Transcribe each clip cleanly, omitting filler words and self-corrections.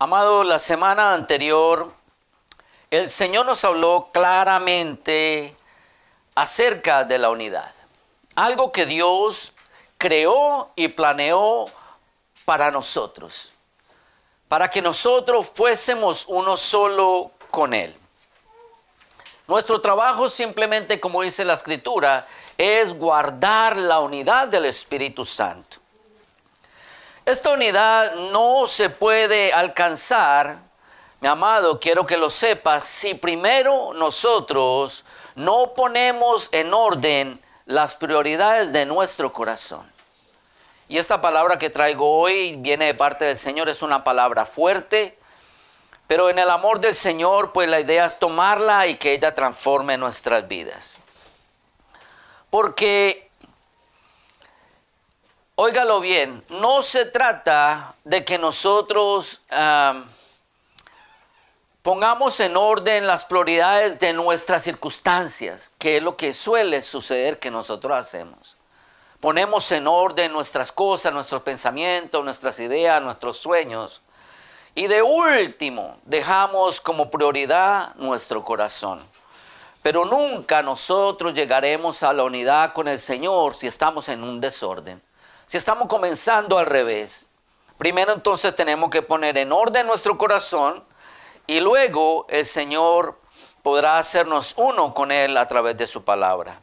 Amado, la semana anterior el Señor nos habló claramente acerca de la unidad. Algo que Dios creó y planeó para nosotros. Para que nosotros fuésemos uno solo con Él. Nuestro trabajo simplemente, como dice la Escritura, es guardar la unidad del Espíritu Santo. Esta unidad no se puede alcanzar, mi amado, quiero que lo sepas, si primero nosotros no ponemos en orden las prioridades de nuestro corazón. Y esta palabra que traigo hoy viene de parte del Señor, es una palabra fuerte, pero en el amor del Señor, pues la idea es tomarla y que ella transforme nuestras vidas. Porque, óigalo bien, no se trata de que nosotros pongamos en orden las prioridades de nuestras circunstancias, que es lo que suele suceder que nosotros hacemos. Ponemos en orden nuestras cosas, nuestros pensamientos, nuestras ideas, nuestros sueños. Y de último, dejamos como prioridad nuestro corazón. Pero nunca nosotros llegaremos a la unidad con el Señor si estamos en un desorden. Si estamos comenzando al revés. Primero entonces tenemos que poner en orden nuestro corazón y luego el Señor podrá hacernos uno con Él a través de su palabra.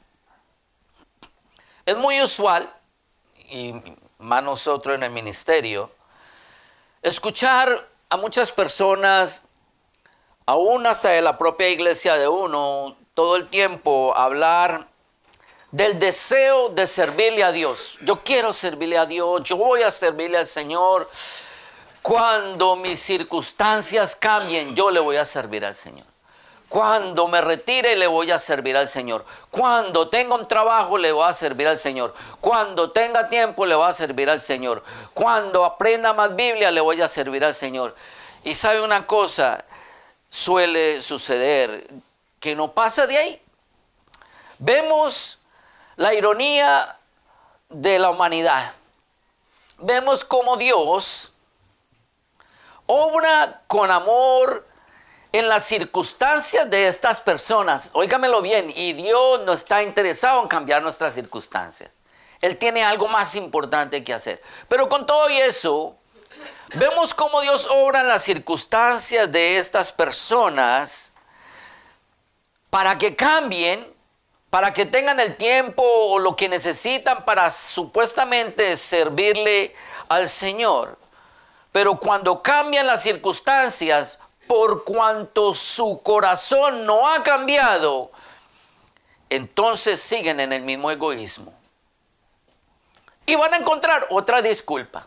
Es muy usual, y más nosotros en el ministerio, escuchar a muchas personas, aún hasta de la propia iglesia de uno, todo el tiempo hablar del deseo de servirle a Dios. Yo quiero servirle a Dios, yo voy a servirle al Señor. Cuando mis circunstancias cambien, yo le voy a servir al Señor. Cuando me retire, le voy a servir al Señor. Cuando tenga un trabajo, le voy a servir al Señor. Cuando tenga tiempo, le voy a servir al Señor. Cuando aprenda más Biblia, le voy a servir al Señor. Y sabe una cosa, suele suceder que no pasa de ahí. Vemos la ironía de la humanidad. Vemos cómo Dios obra con amor en las circunstancias de estas personas. Óigamelo bien, y Dios no está interesado en cambiar nuestras circunstancias. Él tiene algo más importante que hacer. Pero con todo y eso, vemos cómo Dios obra en las circunstancias de estas personas para que cambien, para que tengan el tiempo o lo que necesitan para supuestamente servirle al Señor. Pero cuando cambian las circunstancias, por cuanto su corazón no ha cambiado, entonces siguen en el mismo egoísmo. Y van a encontrar otra disculpa.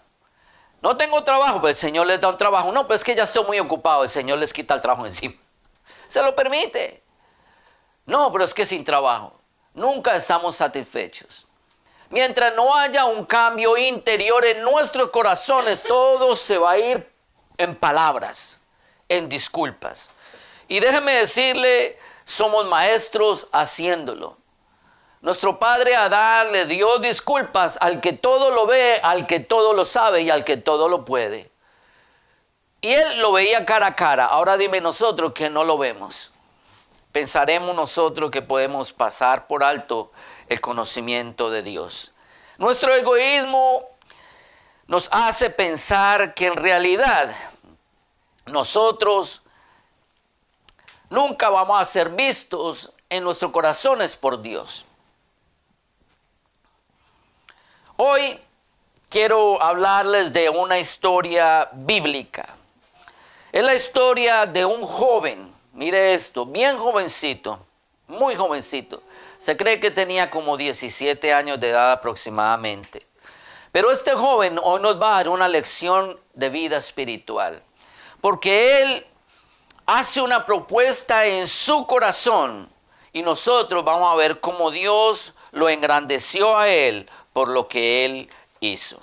No tengo trabajo, pues el Señor les da un trabajo. No, pues es que ya estoy muy ocupado, el Señor les quita el trabajo encima. Se lo permite. No, pero es que sin trabajo nunca estamos satisfechos. Mientras no haya un cambio interior en nuestros corazones, todo se va a ir en palabras, en disculpas. Y déjeme decirle, somos maestros haciéndolo. Nuestro padre Adán le dio disculpas al que todo lo ve, al que todo lo sabe y al que todo lo puede. Y él lo veía cara a cara. Ahora dime nosotros que no lo vemos. Pensaremos nosotros que podemos pasar por alto el conocimiento de Dios. Nuestro egoísmo nos hace pensar que en realidad nosotros nunca vamos a ser vistos en nuestros corazones por Dios. Hoy quiero hablarles de una historia bíblica. Es la historia de un joven, mire esto, bien jovencito, muy jovencito. Se cree que tenía como 17 años de edad aproximadamente. Pero este joven hoy nos va a dar una lección de vida espiritual. Porque él hace una propuesta en su corazón. Y nosotros vamos a ver cómo Dios lo engrandeció a él por lo que él hizo.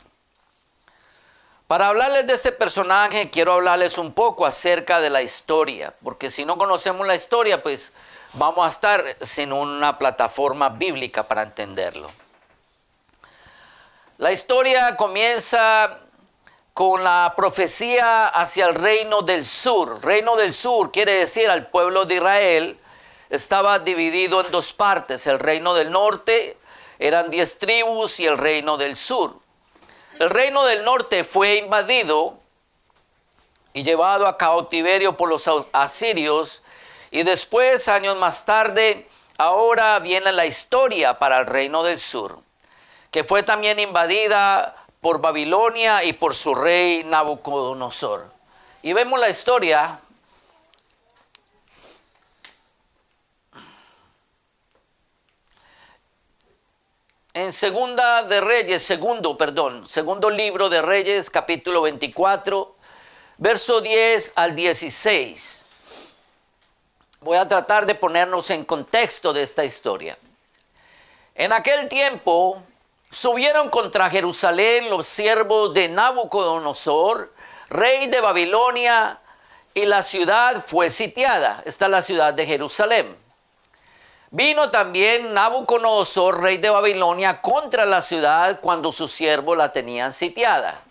Para hablarles de este personaje, quiero hablarles un poco acerca de la historia. Porque si no conocemos la historia, pues vamos a estar sin una plataforma bíblica para entenderlo. La historia comienza con la profecía hacia el reino del sur. Reino del sur quiere decir al pueblo de Israel. Estaba dividido en dos partes. El reino del norte eran 10 tribus y el reino del sur. El reino del norte fue invadido y llevado a cautiverio por los asirios. Y después, años más tarde, ahora viene la historia para el reino del sur, que fue también invadida por Babilonia y por su rey Nabucodonosor. Y vemos la historia. En segundo libro de Reyes, capítulo 24, verso 10 al 16. Voy a tratar de ponernos en contexto de esta historia. En aquel tiempo subieron contra Jerusalén los siervos de Nabucodonosor, rey de Babilonia, y la ciudad fue sitiada. Esta es la ciudad de Jerusalén. Vino también Nabucodonosor, rey de Babilonia, contra la ciudad cuando sus siervos la tenían sitiada.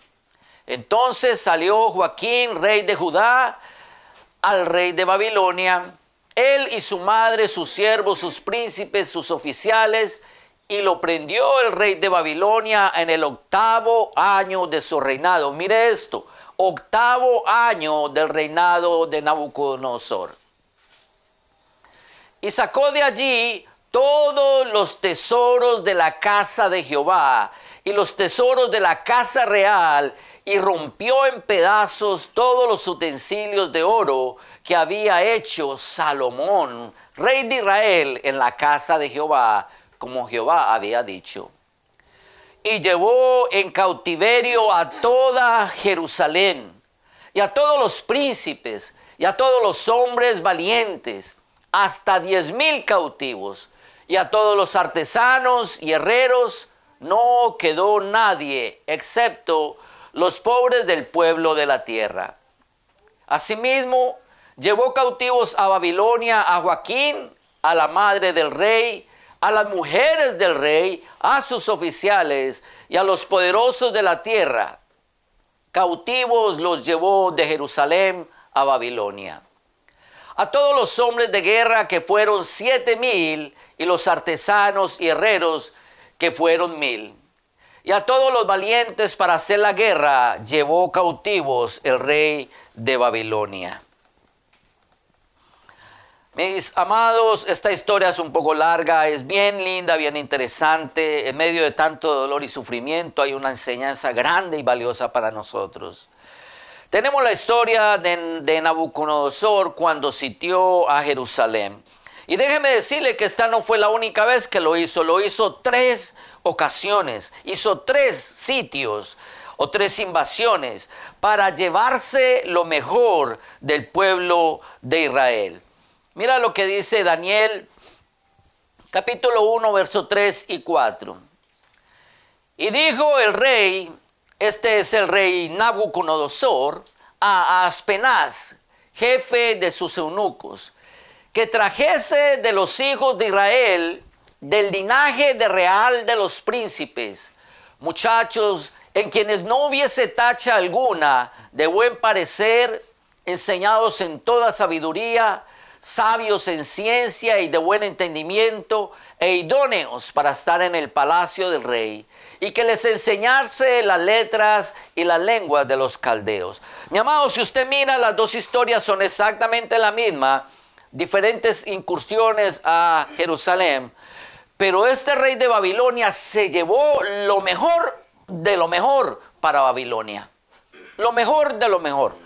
Entonces salió Joaquín, rey de Judá, al rey de Babilonia, él y su madre, sus siervos, sus príncipes, sus oficiales, y lo prendió el rey de Babilonia en el 8º año de su reinado. Mire esto, 8º año del reinado de Nabucodonosor. Y sacó de allí todos los tesoros de la casa de Jehová y los tesoros de la casa real, y rompió en pedazos todos los utensilios de oro que había hecho Salomón, rey de Israel, en la casa de Jehová, como Jehová había dicho. Y llevó en cautiverio a toda Jerusalén, y a todos los príncipes, y a todos los hombres valientes, hasta 10,000 cautivos, y a todos los artesanos y herreros. No quedó nadie, excepto los pobres del pueblo de la tierra. Asimismo, llevó cautivos a Babilonia a Joaquín, a la madre del rey, a las mujeres del rey, a sus oficiales y a los poderosos de la tierra. Cautivos los llevó de Jerusalén a Babilonia. A todos los hombres de guerra, que fueron 7,000, y los artesanos y herreros, que fueron 1,000. Y a todos los valientes para hacer la guerra llevó cautivos el rey de Babilonia. Mis amados, esta historia es un poco larga, es bien linda, bien interesante. En medio de tanto dolor y sufrimiento hay una enseñanza grande y valiosa para nosotros. Tenemos la historia de Nabucodonosor cuando sitió a Jerusalén. Y déjeme decirle que esta no fue la única vez que lo hizo 3 ocasiones, hizo 3 sitios o 3 invasiones para llevarse lo mejor del pueblo de Israel. Mira lo que dice Daniel, capítulo 1, verso 3 y 4. Y dijo el rey, este es el rey Nabucodonosor, a Aspenaz, jefe de sus eunucos, que trajese de los hijos de Israel, del linaje de real de los príncipes, muchachos en quienes no hubiese tacha alguna, de buen parecer, enseñados en toda sabiduría, sabios en ciencia y de buen entendimiento, e idóneos para estar en el palacio del rey, y que les enseñase las letras y las lenguas de los caldeos. Mi amado, si usted mira, las dos historias son exactamente la misma, diferentes incursiones a Jerusalén, pero este rey de Babilonia se llevó lo mejor de lo mejor para Babilonia. Lo mejor de lo mejor.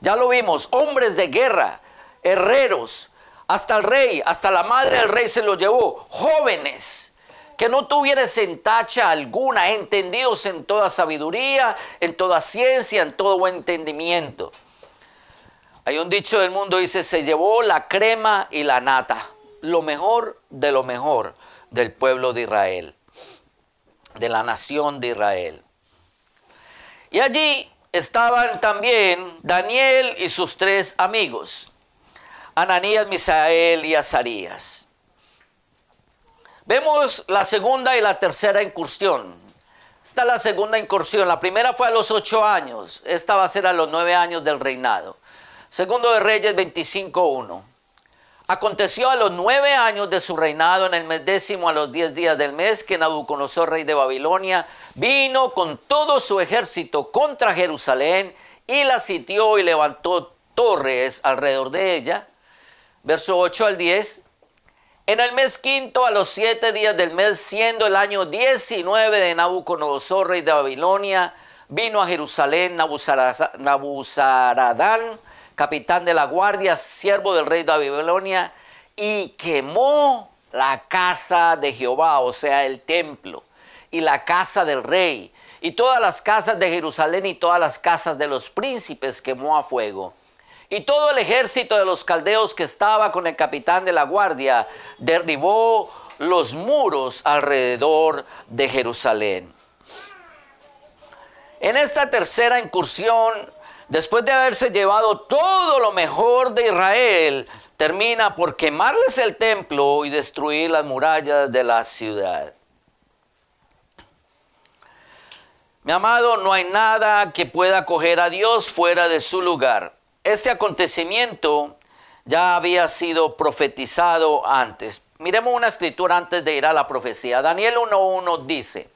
Ya lo vimos, hombres de guerra, herreros, hasta el rey, hasta la madre del rey se los llevó, jóvenes, que no tuviesen tacha alguna, entendidos en toda sabiduría, en toda ciencia, en todo buen entendimiento. Hay un dicho del mundo, dice, se llevó la crema y la nata, lo mejor de lo mejor del pueblo de Israel, de la nación de Israel. Y allí estaban también Daniel y sus 3 amigos, Ananías, Misael y Azarías. Vemos la segunda y la tercera incursión. Esta es la segunda incursión. La primera fue a los 8 años. Esta va a ser a los 9 años del reinado. Segundo de Reyes 25:1. Aconteció a los 9 años de su reinado, en el mes 10º, a los 10 días del mes, que Nabucodonosor, rey de Babilonia, vino con todo su ejército contra Jerusalén y la sitió y levantó torres alrededor de ella. Verso 8 al 10. En el mes quinto, a los 7 días del mes, siendo el año 19 de Nabucodonosor, rey de Babilonia, vino a Jerusalén Nabuzaradán, capitán de la guardia, siervo del rey de Babilonia, y quemó la casa de Jehová, o sea, el templo, y la casa del rey, y todas las casas de Jerusalén y todas las casas de los príncipes quemó a fuego. Y todo el ejército de los caldeos que estaba con el capitán de la guardia derribó los muros alrededor de Jerusalén. En esta tercera incursión, después de haberse llevado todo lo mejor de Israel, termina por quemarles el templo y destruir las murallas de la ciudad. Mi amado, no hay nada que pueda coger a Dios fuera de su lugar. Este acontecimiento ya había sido profetizado antes. Miremos una escritura antes de ir a la profecía. Daniel 1:1 dice: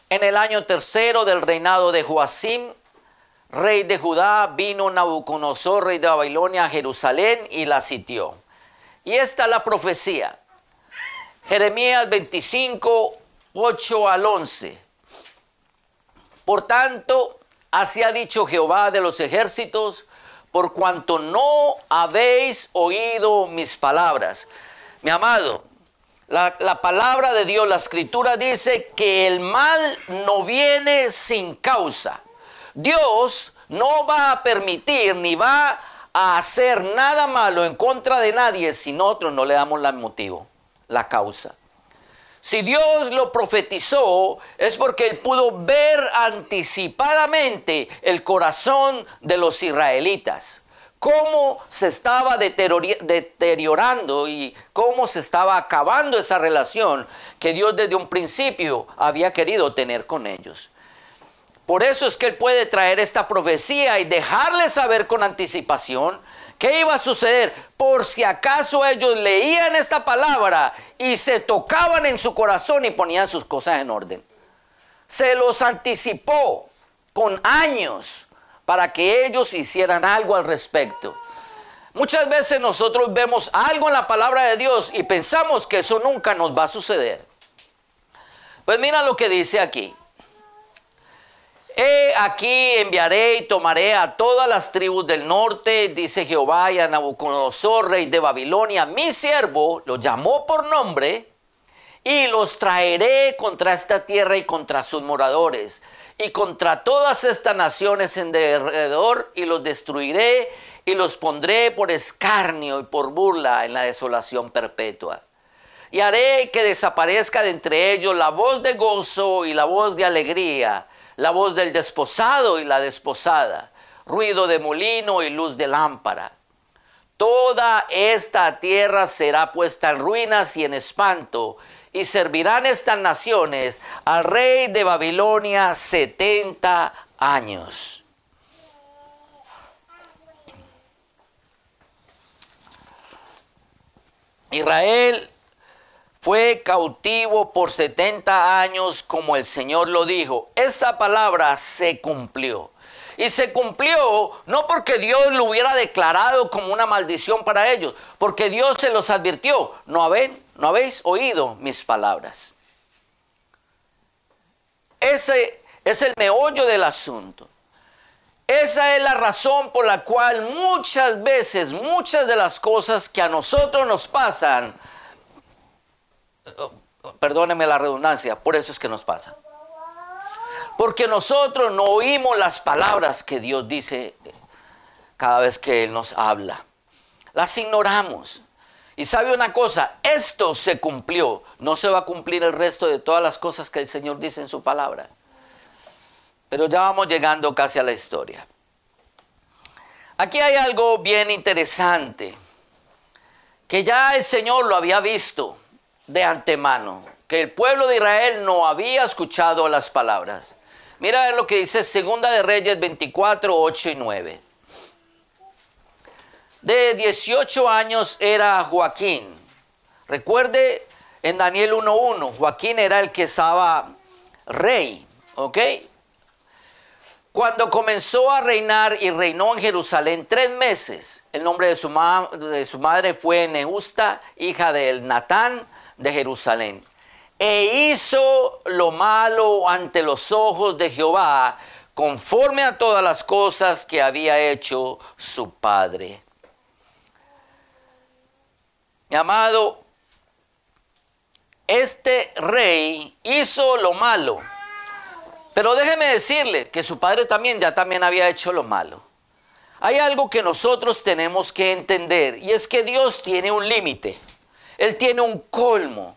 en el año tercero del reinado de Joacim, rey de Judá, vino Nabucodonosor, rey de Babilonia, a Jerusalén y la sitió. Y esta es la profecía. Jeremías 25:8 al 11. Por tanto, así ha dicho Jehová de los ejércitos, por cuanto no habéis oído mis palabras. Mi amado, la palabra de Dios, la escritura dice que el mal no viene sin causa. Dios no va a permitir ni va a hacer nada malo en contra de nadie si nosotros no le damos el motivo, la causa. Si Dios lo profetizó, es porque Él pudo ver anticipadamente el corazón de los israelitas, cómo se estaba deteriorando y cómo se estaba acabando esa relación que Dios desde un principio había querido tener con ellos. Por eso es que Él puede traer esta profecía y dejarles saber con anticipación qué iba a suceder, por si acaso ellos leían esta palabra y se tocaban en su corazón y ponían sus cosas en orden. Se los anticipó con años para que ellos hicieran algo al respecto. Muchas veces nosotros vemos algo en la palabra de Dios y pensamos que eso nunca nos va a suceder. Pues mira lo que dice aquí. He aquí enviaré y tomaré a todas las tribus del norte, dice Jehová, y a Nabucodonosor, rey de Babilonia, mi siervo, lo llamó por nombre, y los traeré contra esta tierra y contra sus moradores, y contra todas estas naciones en derredor, y los destruiré, y los pondré por escarnio y por burla en la desolación perpetua. Y haré que desaparezca de entre ellos la voz de gozo y la voz de alegría, la voz del desposado y la desposada, ruido de molino y luz de lámpara. Toda esta tierra será puesta en ruinas y en espanto, y servirán estas naciones al rey de Babilonia 70 años. Israel fue cautivo por 70 años como el Señor lo dijo. Esta palabra se cumplió. Y se cumplió no porque Dios lo hubiera declarado como una maldición para ellos, porque Dios se los advirtió. ¿No habéis oído mis palabras? Ese es el meollo del asunto. Esa es la razón por la cual muchas veces, muchas de las cosas que a nosotros nos pasan, perdónenme la redundancia, por eso es que nos pasa. Porque nosotros no oímos las palabras que Dios dice cada vez que Él nos habla. Las ignoramos. Y sabe una cosa, esto se cumplió. No se va a cumplir el resto de todas las cosas que el Señor dice en su palabra. Pero ya vamos llegando casi a la historia. Aquí hay algo bien interesante, que ya el Señor lo había visto de antemano. que el pueblo de Israel no había escuchado las palabras. Mira lo que dice Segunda de Reyes 24, 8 y 9. De 18 años era Joaquín. Recuerde en Daniel 1:1, Joaquín era el que estaba rey, ¿ok? Cuando comenzó a reinar y reinó en Jerusalén 3 meses, el nombre de su madre fue Nehusta, hija de Natán de Jerusalén. E hizo lo malo ante los ojos de Jehová, conforme a todas las cosas que había hecho su padre. Mi amado, este rey hizo lo malo. Pero déjeme decirle que su padre también había hecho lo malo. Hay algo que nosotros tenemos que entender, y es que Dios tiene un límite. Él tiene un colmo.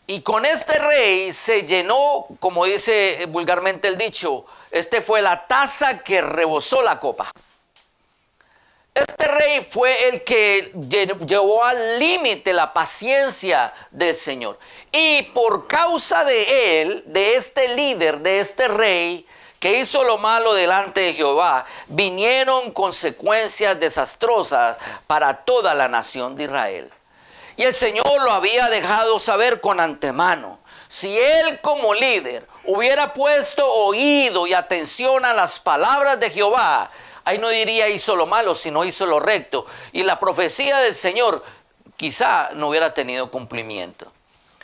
Y con este rey se llenó, como dice vulgarmente el dicho, fue la taza que rebosó la copa. Este rey fue el que llevó al límite la paciencia del Señor. Y por causa de él, de este líder, de este rey, que hizo lo malo delante de Jehová, vinieron consecuencias desastrosas para toda la nación de Israel. Y el Señor lo había dejado saber con antemano. Si él como líder hubiera puesto oído y atención a las palabras de Jehová, ahí no diría hizo lo malo, sino hizo lo recto. Y la profecía del Señor quizá no hubiera tenido cumplimiento.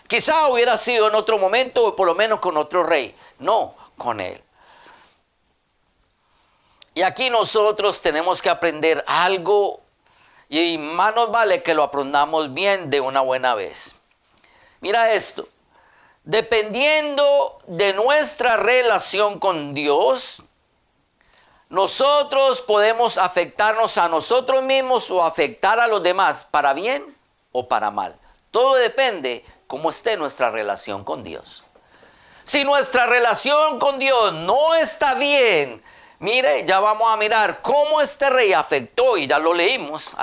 Quizá hubiera sido en otro momento o por lo menos con otro rey. No, con él. Y aquí nosotros tenemos que aprender algo y más nos vale que lo aprendamos bien de una buena vez. Mira esto. Dependiendo de nuestra relación con Dios, nosotros podemos afectarnos a nosotros mismos o afectar a los demás para bien o para mal. Todo depende cómo esté nuestra relación con Dios. Si nuestra relación con Dios no está bien, mire, ya vamos a mirar cómo este rey afectó, y ya lo leímos,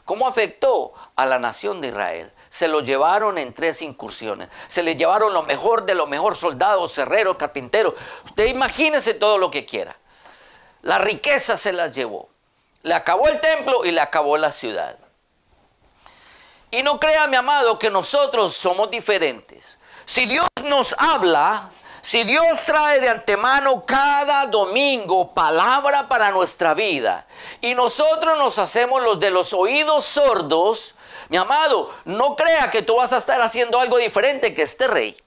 cómo afectó a la nación de Israel. Se lo llevaron en 3 incursiones. Se le llevaron lo mejor de lo mejor, soldados, herreros, carpinteros. Usted imagínese todo lo que quiera. La riqueza se las llevó. Le acabó el templo y le acabó la ciudad. Y no crea, mi amado, que nosotros somos diferentes. Si Dios nos habla, si Dios trae de antemano cada domingo palabra para nuestra vida, y nosotros nos hacemos los de los oídos sordos, mi amado, no crea que tú vas a estar haciendo algo diferente que este rey.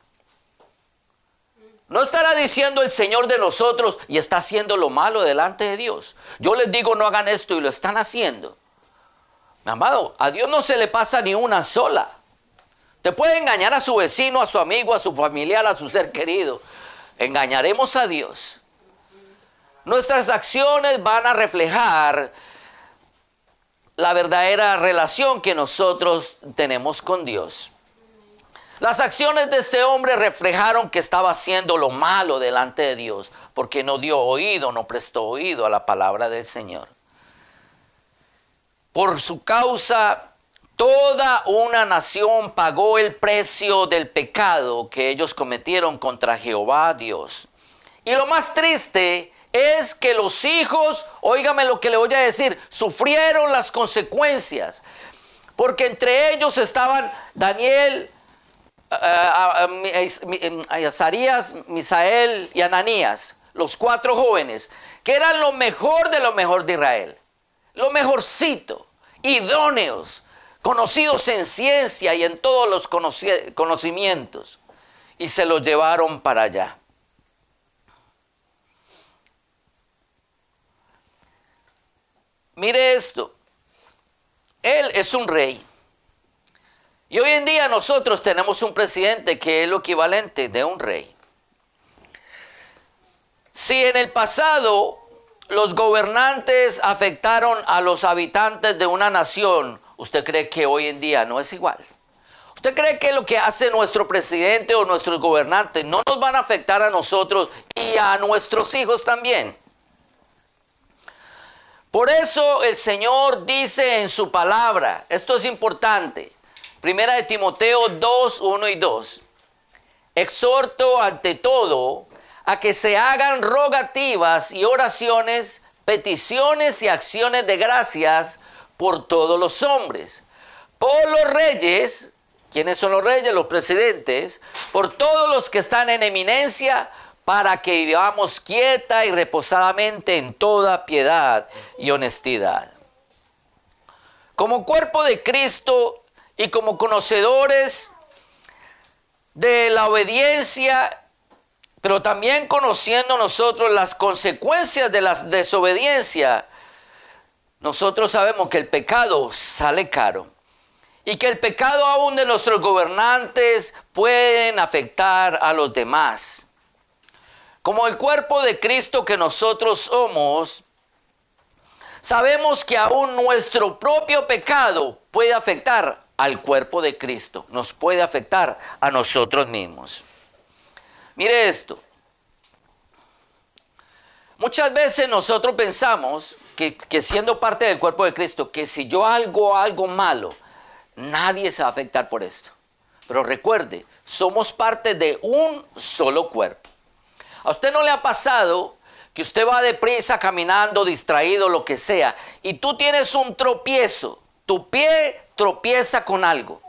No estará diciendo el Señor de nosotros y está haciendo lo malo delante de Dios. Yo les digo no hagan esto y lo están haciendo. Mi amado, a Dios no se le pasa ni una sola. Te puede engañar a su vecino, a su amigo, a su familiar, a su ser querido. Engañaremos a Dios. Nuestras acciones van a reflejar la verdadera relación que nosotros tenemos con Dios. Las acciones de este hombre reflejaron que estaba haciendo lo malo delante de Dios, porque no dio oído, no prestó oído a la palabra del Señor. Por su causa, toda una nación pagó el precio del pecado que ellos cometieron contra Jehová Dios. Y lo más triste es que los hijos, óigame lo que le voy a decir, sufrieron las consecuencias. Porque entre ellos estaban Daniel, Azarías, Misael y Ananías, los 4 jóvenes, que eran lo mejor de Israel. Lo mejorcito, idóneos, conocidos en ciencia y en todos los conocimientos, y se los llevaron para allá. Mire esto, él es un rey, y hoy en día nosotros tenemos un presidente que es lo equivalente de un rey. Si en el pasado los gobernantes afectaron a los habitantes de una nación, ¿usted cree que hoy en día no es igual? ¿Usted cree que lo que hace nuestro presidente o nuestros gobernantes no nos van a afectar a nosotros y a nuestros hijos también? Por eso el Señor dice en su palabra, esto es importante, Primera de Timoteo 2, 1 y 2. Exhorto ante todo a que se hagan rogativas y oraciones, peticiones y acciones de gracias por todos los hombres, por los reyes. ¿Quiénes son los reyes? Los presidentes. Por todos los que están en eminencia, para que vivamos quieta y reposadamente en toda piedad y honestidad. Como cuerpo de Cristo y como conocedores de la obediencia, pero también conociendo nosotros las consecuencias de la desobediencia, nosotros sabemos que el pecado sale caro y que el pecado aún de nuestros gobernantes pueden afectar a los demás. Como el cuerpo de Cristo que nosotros somos, sabemos que aún nuestro propio pecado puede afectar al cuerpo de Cristo, nos puede afectar a nosotros mismos. Mire esto. Muchas veces nosotros pensamos que siendo parte del cuerpo de Cristo, que si yo hago algo malo, nadie se va a afectar por esto. Pero recuerde, somos parte de un solo cuerpo. ¿A usted no le ha pasado que usted va deprisa, caminando, distraído, lo que sea, y tú tienes un tropiezo? Tu pie tropieza con algo.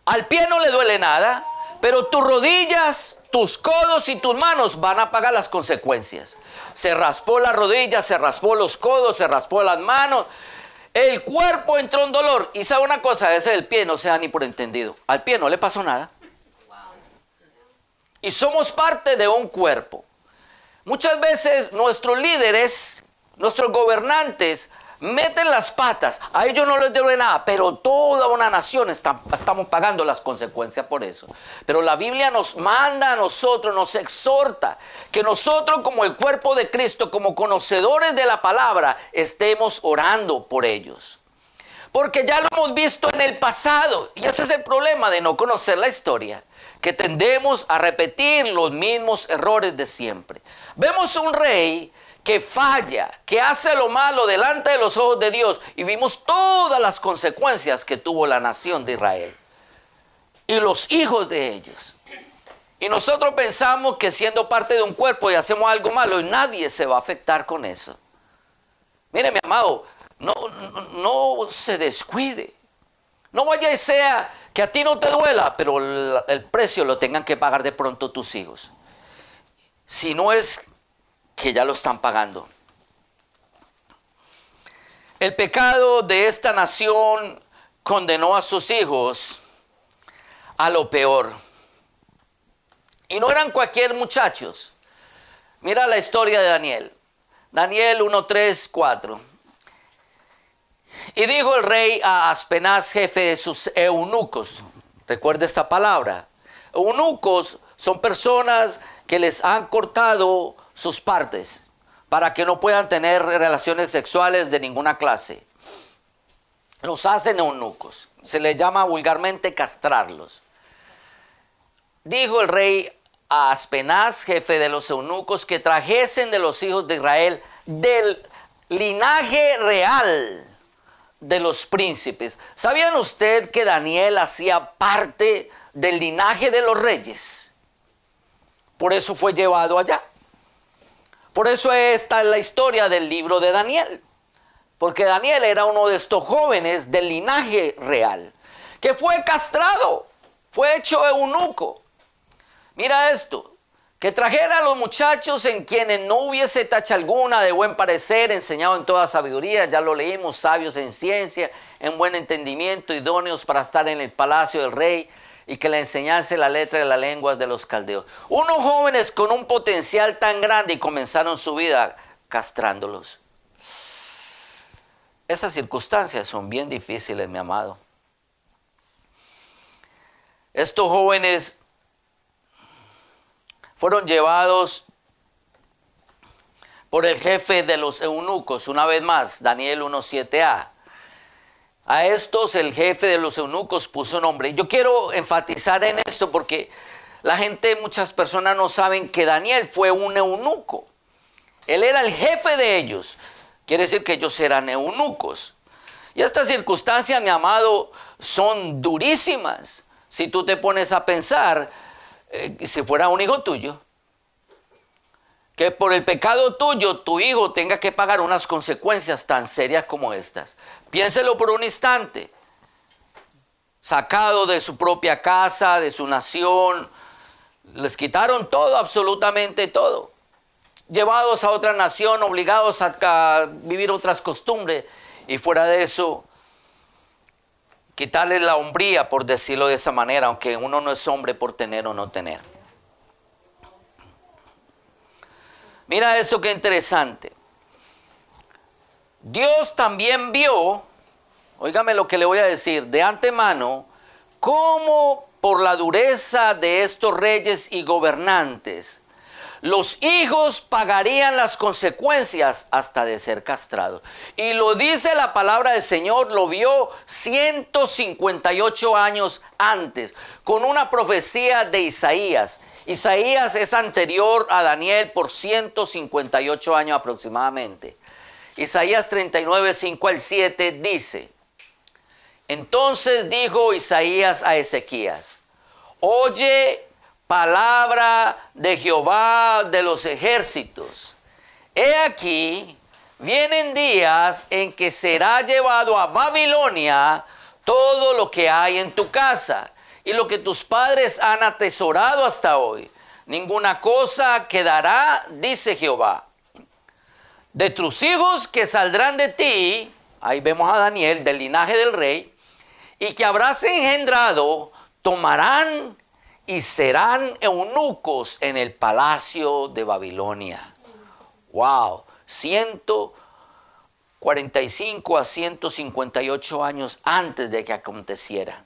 Al pie no le duele nada, pero tus rodillas, tus codos y tus manos van a pagar las consecuencias. Se raspó la rodilla, se raspó los codos, se raspó las manos. El cuerpo entró en dolor. Y sabe una cosa, ese del pie no se da ni por entendido. Al pie no le pasó nada. Y somos parte de un cuerpo. Muchas veces nuestros líderes, nuestros gobernantes, meten las patas. A ellos no les debe nada, pero toda una nación estamos pagando las consecuencias por eso. Pero la Biblia nos manda a nosotros, nos exhorta que nosotros como el cuerpo de Cristo, como conocedores de la palabra, estemos orando por ellos. Porque ya lo hemos visto en el pasado. Y ese es el problema de no conocer la historia, que tendemos a repetir los mismos errores de siempre. Vemos un rey que falla, que hace lo malo delante de los ojos de Dios, y vimos todas las consecuencias que tuvo la nación de Israel y los hijos de ellos. Y nosotros pensamos que siendo parte de un cuerpo y hacemos algo malo, y nadie se va a afectar con eso. Mire, mi amado, no se descuide. No vaya y sea que a ti no te duela, pero el precio lo tengan que pagar de pronto tus hijos. Si no es que ya lo están pagando. El pecado de esta nación condenó a sus hijos a lo peor. Y no eran cualquier muchachos. Mira la historia de Daniel. Daniel 1, 3, 4. Y dijo el rey a Aspenaz, jefe de sus eunucos. Recuerda esta palabra. Eunucos son personas que les han cortado sus partes para que no puedan tener relaciones sexuales de ninguna clase. Los hacen eunucos. Se les llama vulgarmente castrarlos. Dijo el rey a Aspenaz, jefe de los eunucos, que trajesen de los hijos de Israel del linaje real de los príncipes. ¿Sabían usted que Daniel hacía parte del linaje de los reyes? Por eso fue llevado allá. Por eso esta es la historia del libro de Daniel. Porque Daniel era uno de estos jóvenes del linaje real, que fue castrado, fue hecho eunuco. Mira esto, que trajera a los muchachos en quienes no hubiese tacha alguna, de buen parecer, enseñado en toda sabiduría, ya lo leímos, sabios en ciencia, en buen entendimiento, idóneos para estar en el palacio del rey, y que le enseñase la letra de las lenguas de los caldeos. Unos jóvenes con un potencial tan grande y comenzaron su vida castrándolos. Esas circunstancias son bien difíciles, mi amado. Estos jóvenes fueron llevados por el jefe de los eunucos, una vez más, Daniel 1:7a. A estos el jefe de los eunucos puso nombre. Yo quiero enfatizar en esto porque la gente, muchas personas no saben que Daniel fue un eunuco. Él era el jefe de ellos. Quiere decir que ellos eran eunucos. Y esta circunstancia, mi amado, son durísimas. Si tú te pones a pensar, si fuera un hijo tuyo, que por el pecado tuyo tu hijo tenga que pagar unas consecuencias tan serias como estas. Piénselo por un instante. Sacado de su propia casa, de su nación, les quitaron todo, absolutamente todo. Llevados a otra nación, obligados a vivir otras costumbres, y fuera de eso, quitarle la hombría, por decirlo de esa manera, aunque uno no es hombre por tener o no tener. Mira esto que interesante. Dios también vio, óigame lo que le voy a decir, de antemano, cómo por la dureza de estos reyes y gobernantes, los hijos pagarían las consecuencias hasta de ser castrados. Y lo dice la palabra del Señor, lo vio 158 años antes, con una profecía de Isaías. Isaías es anterior a Daniel por 158 años aproximadamente. Isaías 39, 5 al 7 dice: entonces dijo Isaías a Ezequías: oye palabra de Jehová de los ejércitos. He aquí, vienen días en que será llevado a Babilonia todo lo que hay en tu casa y lo que tus padres han atesorado hasta hoy. Ninguna cosa quedará, dice Jehová. De tus hijos que saldrán de ti, ahí vemos a Daniel, del linaje del rey, y que habrás engendrado, tomarán y serán eunucos en el palacio de Babilonia. Wow, 145 a 158 años antes de que aconteciera.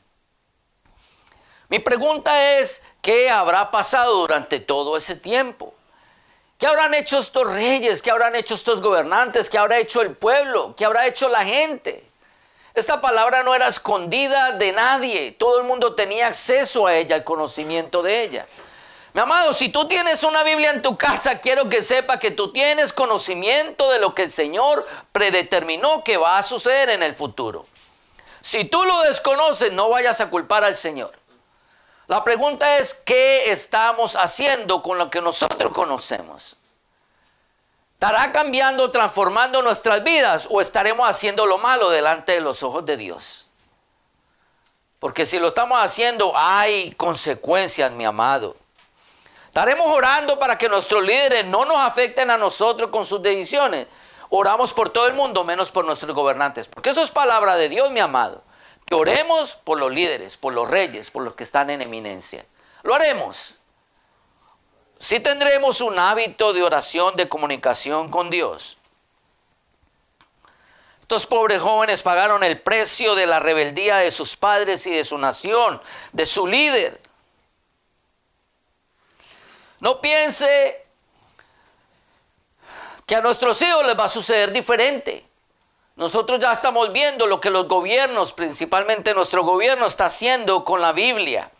Mi pregunta es, ¿qué habrá pasado durante todo ese tiempo? ¿Qué habrán hecho estos reyes? ¿Qué habrán hecho estos gobernantes? ¿Qué habrá hecho el pueblo? ¿Qué habrá hecho la gente? Esta palabra no era escondida de nadie. Todo el mundo tenía acceso a ella, al conocimiento de ella. Mi amado, si tú tienes una Biblia en tu casa, quiero que sepa que tú tienes conocimiento de lo que el Señor predeterminó que va a suceder en el futuro. Si tú lo desconoces, no vayas a culpar al Señor. La pregunta es, ¿qué estamos haciendo con lo que nosotros conocemos? ¿Estará cambiando, transformando nuestras vidas o estaremos haciendo lo malo delante de los ojos de Dios? Porque si lo estamos haciendo, hay consecuencias, mi amado. Estaremos orando para que nuestros líderes no nos afecten a nosotros con sus decisiones. Oramos por todo el mundo, menos por nuestros gobernantes. Porque eso es palabra de Dios, mi amado. Que oremos por los líderes, por los reyes, por los que están en eminencia. Lo haremos. Sí tendremos un hábito de oración, de comunicación con Dios. Estos pobres jóvenes pagaron el precio de la rebeldía de sus padres y de su nación, de su líder. No piense que a nuestros hijos les va a suceder diferente. Nosotros ya estamos viendo lo que los gobiernos, principalmente nuestro gobierno, está haciendo con la Biblia.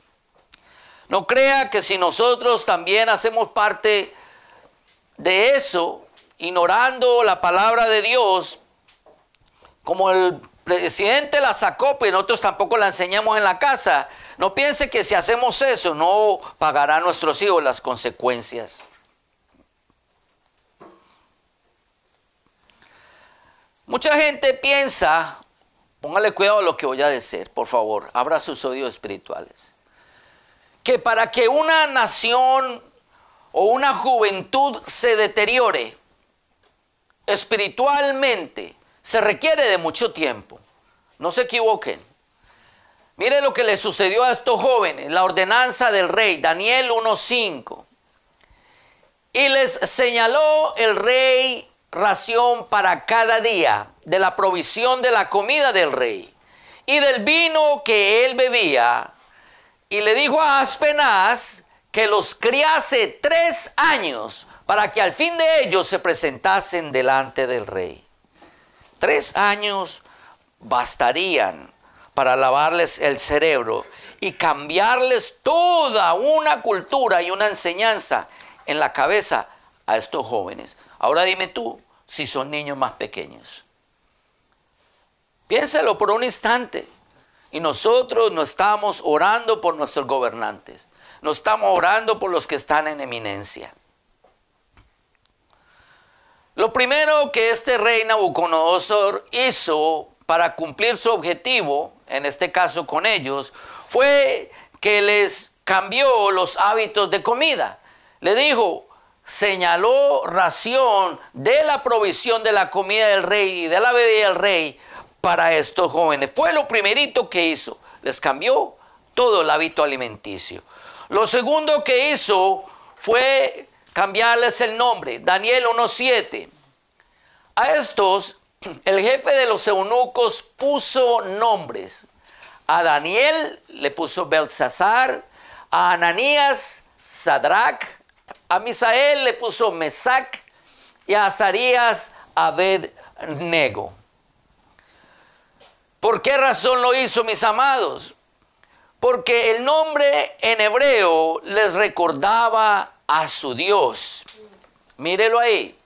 No crea que si nosotros también hacemos parte de eso, ignorando la palabra de Dios, como el presidente la sacó, pues nosotros tampoco la enseñamos en la casa. No piense que si hacemos eso, no pagará a nuestros hijos las consecuencias. Mucha gente piensa, póngale cuidado a lo que voy a decir, por favor, abra sus oídos espirituales, que para que una nación o una juventud se deteriore espiritualmente, se requiere de mucho tiempo. No se equivoquen. Mire lo que le sucedió a estos jóvenes, la ordenanza del rey, Daniel 1:5. Y les señaló el rey ración para cada día de la provisión de la comida del rey y del vino que él bebía, y le dijo a Aspenaz que los criase 3 años para que al fin de ellos se presentasen delante del rey. 3 años bastarían para lavarles el cerebro y cambiarles toda una cultura y una enseñanza en la cabeza a estos jóvenes. Ahora dime tú si son niños más pequeños. Piénsalo por un instante. Y nosotros no estamos orando por nuestros gobernantes. No estamos orando por los que están en eminencia. Lo primero que este rey Nabucodonosor hizo para cumplir su objetivo, en este caso con ellos, fue que les cambió los hábitos de comida. Le dijo, señaló ración de la provisión de la comida del rey y de la bebida del rey para estos jóvenes. Fue lo primerito que hizo. Les cambió todo el hábito alimenticio. Lo segundo que hizo fue cambiarles el nombre. Daniel 1:7. A estos, el jefe de los eunucos puso nombres. A Daniel le puso Belsasar, a Ananías, Sadrach, a Misael le puso Mesac y a Azarías, Abed-nego. ¿Por qué razón lo hizo, mis amados? Porque el nombre en hebreo les recordaba a su Dios. Mírelo ahí.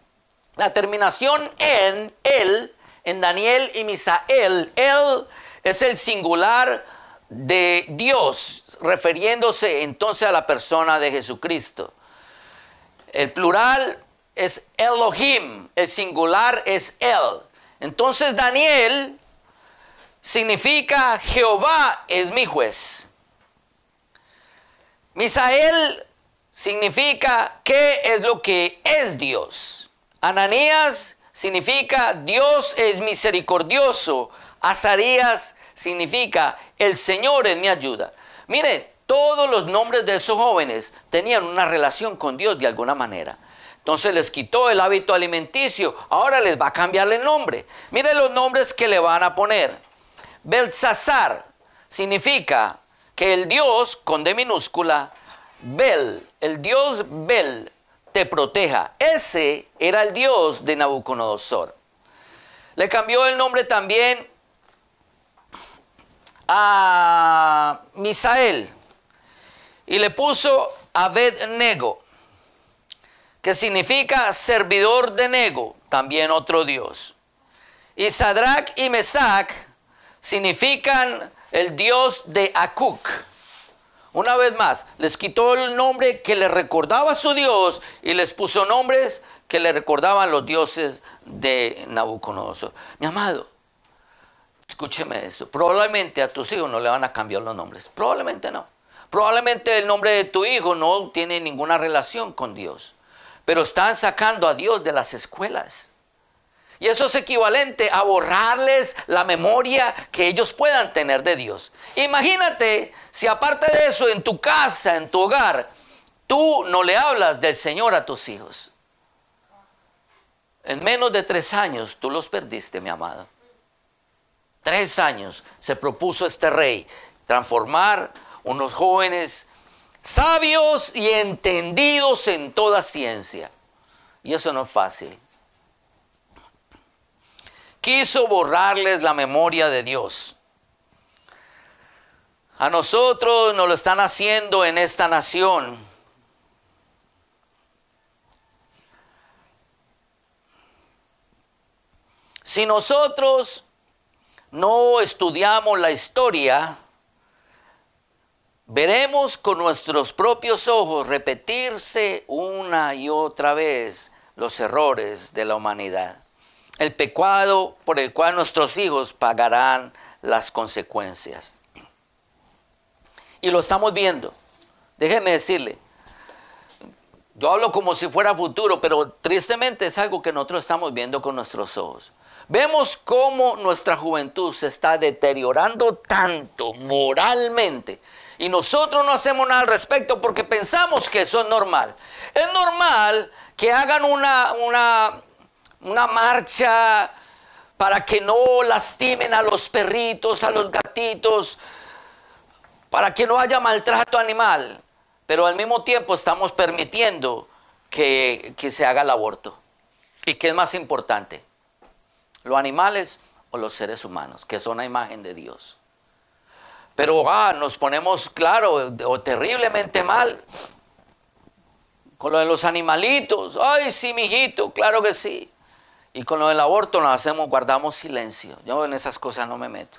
La terminación en él, en Daniel y Misael, él es el singular de Dios, refiriéndose entonces a la persona de Jesucristo. El plural es Elohim, el singular es él. Entonces Daniel significa Jehová es mi juez. Misael significa qué es lo que es Dios. Ananías significa Dios es misericordioso. Azarías significa el Señor es mi ayuda. Mire, todos los nombres de esos jóvenes tenían una relación con Dios de alguna manera. Entonces les quitó el hábito alimenticio, ahora les va a cambiar el nombre. Mire los nombres que le van a poner. Belsasar significa que el Dios, con D minúscula, Bel, el Dios Bel, te proteja. Ese era el Dios de Nabucodonosor. Le cambió el nombre también a Misael y le puso Abed-nego, que significa servidor de Nego, también otro Dios. Y Sadrach y Mesac significan el Dios de Acuc. Una vez más, les quitó el nombre que le recordaba a su Dios y les puso nombres que le recordaban los dioses de Nabucodonosor. Mi amado, escúcheme esto. Probablemente a tus hijos no le van a cambiar los nombres. Probablemente no. Probablemente el nombre de tu hijo no tiene ninguna relación con Dios. Pero están sacando a Dios de las escuelas. Y eso es equivalente a borrarles la memoria que ellos puedan tener de Dios. Imagínate si aparte de eso en tu casa, en tu hogar, tú no le hablas del Señor a tus hijos. En menos de 3 años tú los perdiste, mi amado. 3 años se propuso este rey transformar unos jóvenes sabios y entendidos en toda ciencia. Y eso no es fácil. Quiso borrarles la memoria de Dios. A nosotros nos lo están haciendo en esta nación. Si nosotros no estudiamos la historia, veremos con nuestros propios ojos repetirse una y otra vez los errores de la humanidad. El pecado por el cual nuestros hijos pagarán las consecuencias. Y lo estamos viendo. Déjenme decirle, yo hablo como si fuera futuro, pero tristemente es algo que nosotros estamos viendo con nuestros ojos. Vemos cómo nuestra juventud se está deteriorando tanto moralmente. Y nosotros no hacemos nada al respecto porque pensamos que eso es normal. Es normal que hagan una marcha para que no lastimen a los perritos, a los gatitos, para que no haya maltrato animal. Pero al mismo tiempo estamos permitiendo que se haga el aborto. ¿Y qué es más importante? ¿Los animales o los seres humanos, que son la imagen de Dios? Pero nos ponemos, claro, o terriblemente mal con lo de los animalitos. Ay, sí, mijito, claro que sí. Y con lo del aborto nos guardamos silencio. Yo en esas cosas no me meto.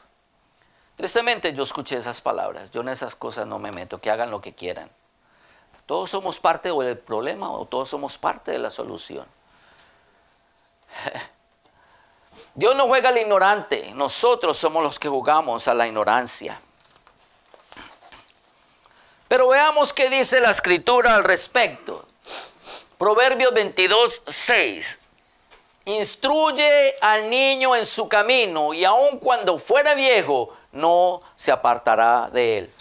Tristemente yo escuché esas palabras. Yo en esas cosas no me meto, que hagan lo que quieran. Todos somos parte del problema o todos somos parte de la solución. Dios no juega al ignorante, nosotros somos los que jugamos a la ignorancia. Pero veamos qué dice la Escritura al respecto. Proverbios 22:6. Instruye al niño en su camino y aun cuando fuera viejo no se apartará de él.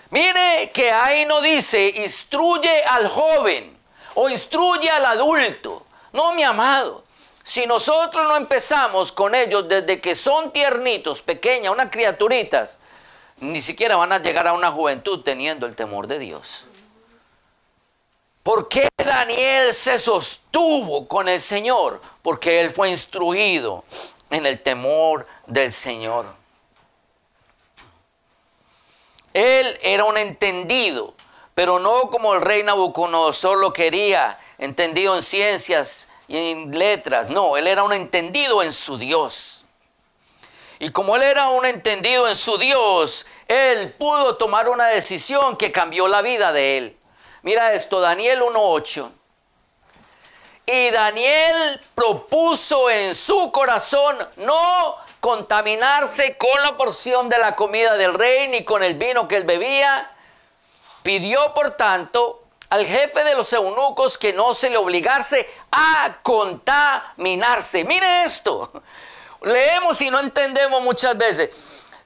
Mire que ahí no dice instruye al joven o instruye al adulto. No, mi amado. Si nosotros no empezamos con ellos desde que son tiernitos, pequeñas, unas criaturitas, ni siquiera van a llegar a una juventud teniendo el temor de Dios. ¿Por qué Daniel se sostuvo con el Señor? Porque él fue instruido en el temor del Señor. Él era un entendido, pero no como el rey Nabucodonosor lo quería, entendido en ciencias y en letras. No, él era un entendido en su Dios. Y como él era un entendido en su Dios, él pudo tomar una decisión que cambió la vida de él. Mira esto, Daniel 1:8. Y Daniel propuso en su corazón no contaminarse con la porción de la comida del rey, ni con el vino que él bebía. Pidió, por tanto, al jefe de los eunucos que no se le obligase a contaminarse. Mire esto. Leemos y no entendemos muchas veces.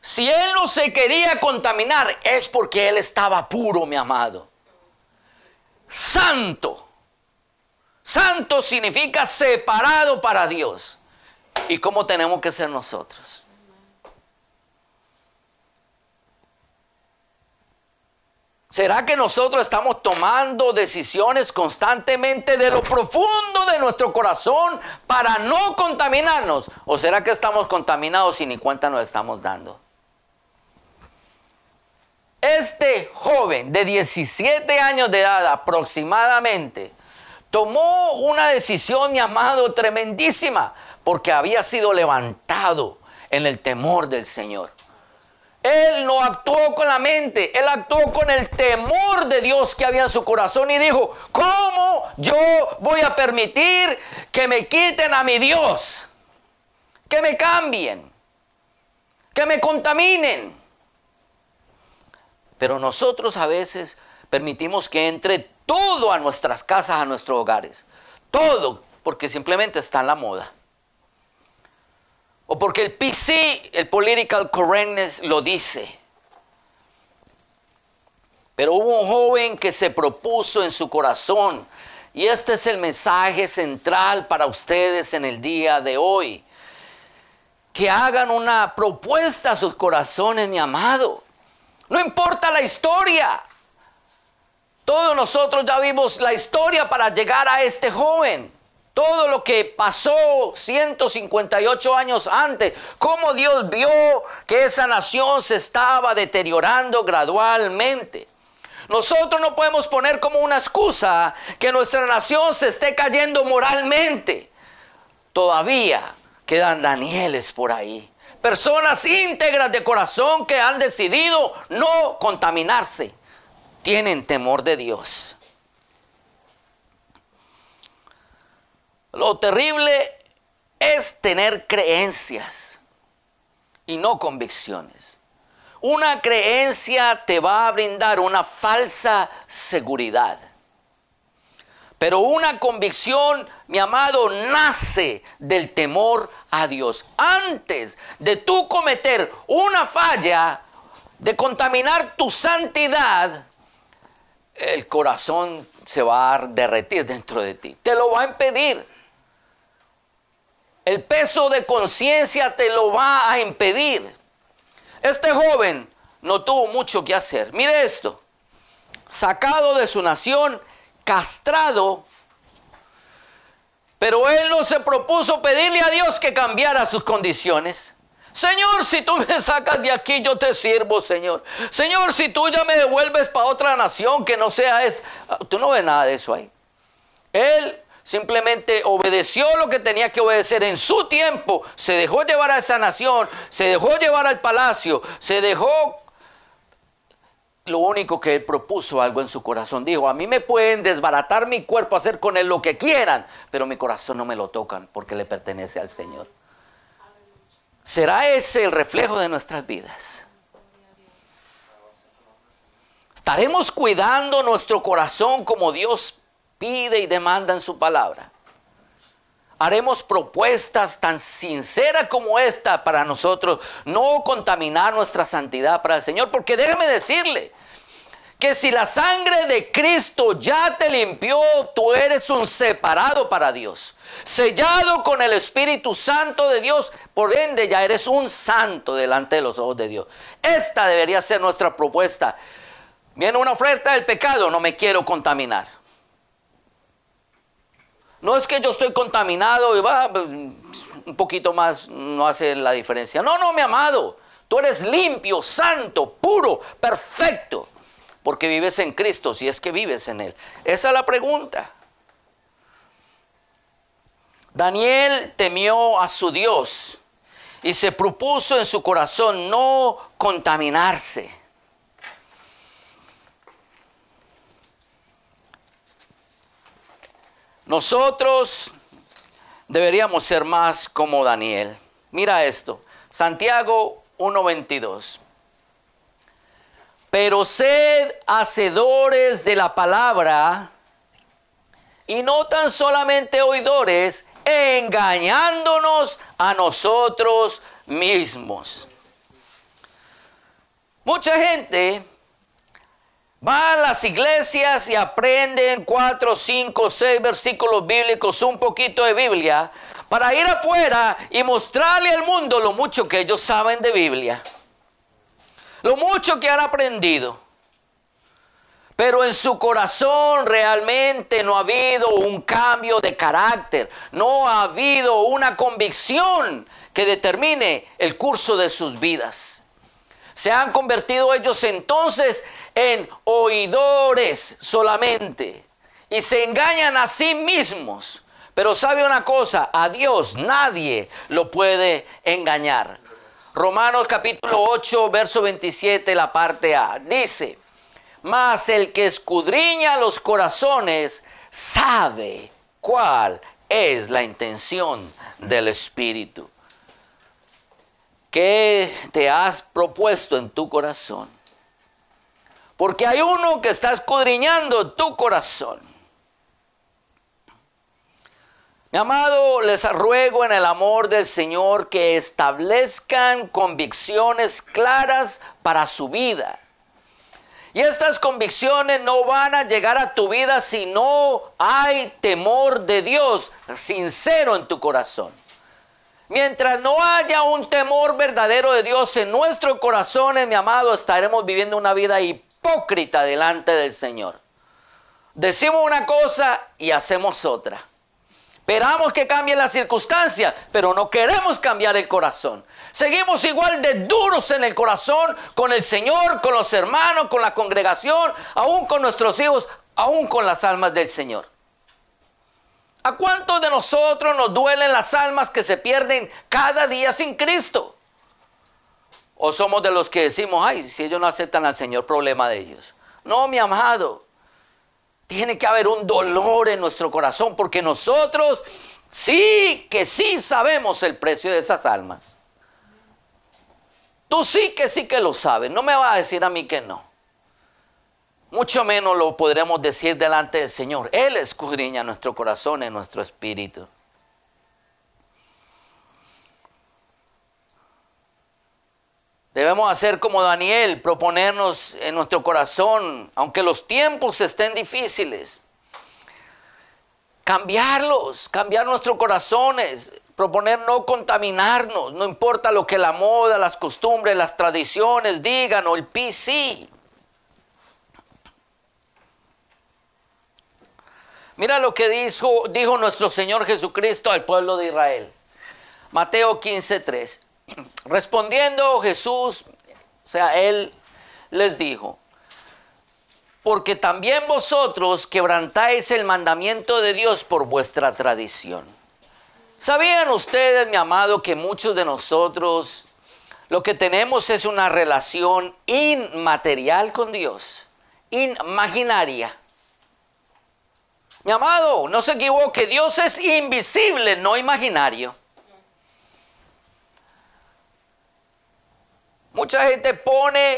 Si él no se quería contaminar, es porque él estaba puro, mi amado. Santo. Santo significa separado para Dios. ¿Y cómo tenemos que ser nosotros? ¿Será que nosotros estamos tomando decisiones constantemente de lo profundo de nuestro corazón para no contaminarnos? ¿O será que estamos contaminados y ni cuenta nos estamos dando? Este joven de 17 años de edad aproximadamente tomó una decisión, mi amado, tremendísima, porque había sido levantado en el temor del Señor. Él no actuó con la mente, él actuó con el temor de Dios que había en su corazón y dijo, ¿cómo yo voy a permitir que me quiten a mi Dios? Que me cambien, que me contaminen. Pero nosotros a veces permitimos que entre todo a nuestras casas, a nuestros hogares. Todo, porque simplemente está en la moda. O porque el PC, el Political Correctness, lo dice. Pero hubo un joven que se propuso en su corazón. Y este es el mensaje central para ustedes en el día de hoy. Que hagan una propuesta a sus corazones, mi amado. No importa la historia. Todos nosotros ya vimos la historia para llegar a este joven. Todo lo que pasó 158 años antes. Cómo Dios vio que esa nación se estaba deteriorando gradualmente. Nosotros no podemos poner como una excusa que nuestra nación se esté cayendo moralmente. Todavía quedan Danieles por ahí. Personas íntegras de corazón que han decidido no contaminarse. Tienen temor de Dios. Lo terrible es tener creencias y no convicciones. Una creencia te va a brindar una falsa seguridad. Pero una convicción, mi amado, nace del temor a Dios. Antes de tú cometer una falla, de contaminar tu santidad, el corazón se va a derretir dentro de ti. Te lo va a impedir. El peso de conciencia te lo va a impedir. Este joven no tuvo mucho que hacer. Mire esto. Sacado de su nación, castrado. Pero él no se propuso pedirle a Dios que cambiara sus condiciones. Señor, si tú me sacas de aquí, yo te sirvo, Señor. Señor, si tú ya me devuelves para otra nación que no sea esta. Tú no ves nada de eso ahí. Él Simplemente obedeció lo que tenía que obedecer en su tiempo. Se dejó llevar a esa nación, se dejó llevar al palacio, se dejó. Lo único que él propuso algo en su corazón. Dijo, a mí me pueden desbaratar mi cuerpo, hacer con él lo que quieran, pero mi corazón no me lo tocan porque le pertenece al Señor. ¿Será ese el reflejo de nuestras vidas? ¿Estaremos cuidando nuestro corazón como Dios pide y demanda en su palabra? ¿Haremos propuestas tan sinceras como esta para nosotros no contaminar nuestra santidad para el Señor? Porque déjeme decirle que si la sangre de Cristo ya te limpió, tú eres un separado para Dios, sellado con el Espíritu Santo de Dios, por ende ya eres un santo delante de los ojos de Dios. Esta debería ser nuestra propuesta. Viene una oferta del pecado, no me quiero contaminar. No es que yo estoy contaminado y va un poquito más, no hace la diferencia. No, no, mi amado, tú eres limpio, santo, puro, perfecto, porque vives en Cristo, si es que vives en Él. Esa es la pregunta. Daniel temió a su Dios y se propuso en su corazón no contaminarse. Nosotros deberíamos ser más como Daniel. Mira esto, Santiago 1:22. Pero sed hacedores de la palabra y no tan solamente oidores, engañándonos a nosotros mismos. Mucha gente va a las iglesias y aprenden 4, 5, 6 versículos bíblicos, un poquito de Biblia, para ir afuera y mostrarle al mundo lo mucho que ellos saben de Biblia, lo mucho que han aprendido. Pero en su corazón realmente no ha habido un cambio de carácter, no ha habido una convicción que determine el curso de sus vidas. Se han convertido ellos entonces en oidores solamente y se engañan a sí mismos. Pero sabe una cosa, a Dios nadie lo puede engañar. Romanos capítulo 8, verso 27, la parte A, dice: mas el que escudriña los corazones sabe cuál es la intención del Espíritu. ¿Qué te has propuesto en tu corazón? Porque hay uno que está escudriñando tu corazón. Mi amado, les ruego en el amor del Señor que establezcan convicciones claras para su vida. Y estas convicciones no van a llegar a tu vida si no hay temor de Dios sincero en tu corazón. Mientras no haya un temor verdadero de Dios en nuestros corazones, mi amado, estaremos viviendo una vida hipócrita delante del Señor. Decimos una cosa y hacemos otra. Esperamos que cambien las circunstancias, pero no queremos cambiar el corazón. Seguimos igual de duros en el corazón con el Señor, con los hermanos, con la congregación, aún con nuestros hijos, aún con las almas del Señor. ¿A cuántos de nosotros nos duelen las almas que se pierden cada día sin Cristo? ¿O somos de los que decimos, ay, si ellos no aceptan al Señor, problema de ellos? No, mi amado. Tiene que haber un dolor en nuestro corazón porque nosotros sí sabemos el precio de esas almas. Tú sí que lo sabes. No me vas a decir a mí que no. Mucho menos lo podremos decir delante del Señor. Él escudriña nuestro corazón y nuestro espíritu. Debemos hacer como Daniel, proponernos en nuestro corazón, aunque los tiempos estén difíciles, cambiar nuestros corazones, proponer no contaminarnos, no importa lo que la moda, las costumbres, las tradiciones digan o el PC. Mira lo que dijo nuestro Señor Jesucristo al pueblo de Israel. Mateo 15:3. Respondiendo Jesús, o sea, Él les dijo: porque también vosotros quebrantáis el mandamiento de Dios por vuestra tradición. ¿Sabían ustedes, mi amado, que muchos de nosotros lo que tenemos es una relación inmaterial con Dios, imaginaria? Mi amado, no se equivoque, Dios es invisible, no imaginario. Mucha gente pone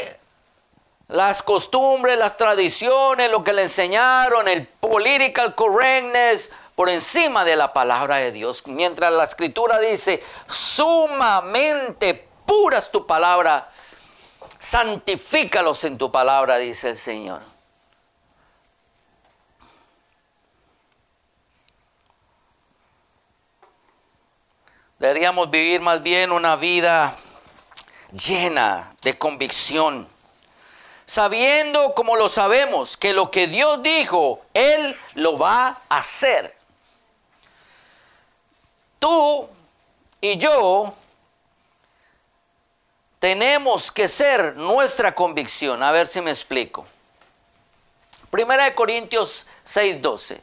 las costumbres, las tradiciones, lo que le enseñaron, el political correctness, por encima de la palabra de Dios. Mientras la Escritura dice, sumamente pura es tu palabra, santifícalos en tu palabra, dice el Señor. Deberíamos vivir más bien una vida llena de convicción, sabiendo como lo sabemos, que lo que Dios dijo, Él lo va a hacer. Tú y yo tenemos que ser nuestra convicción. A ver si me explico. 1 Corintios 6:12.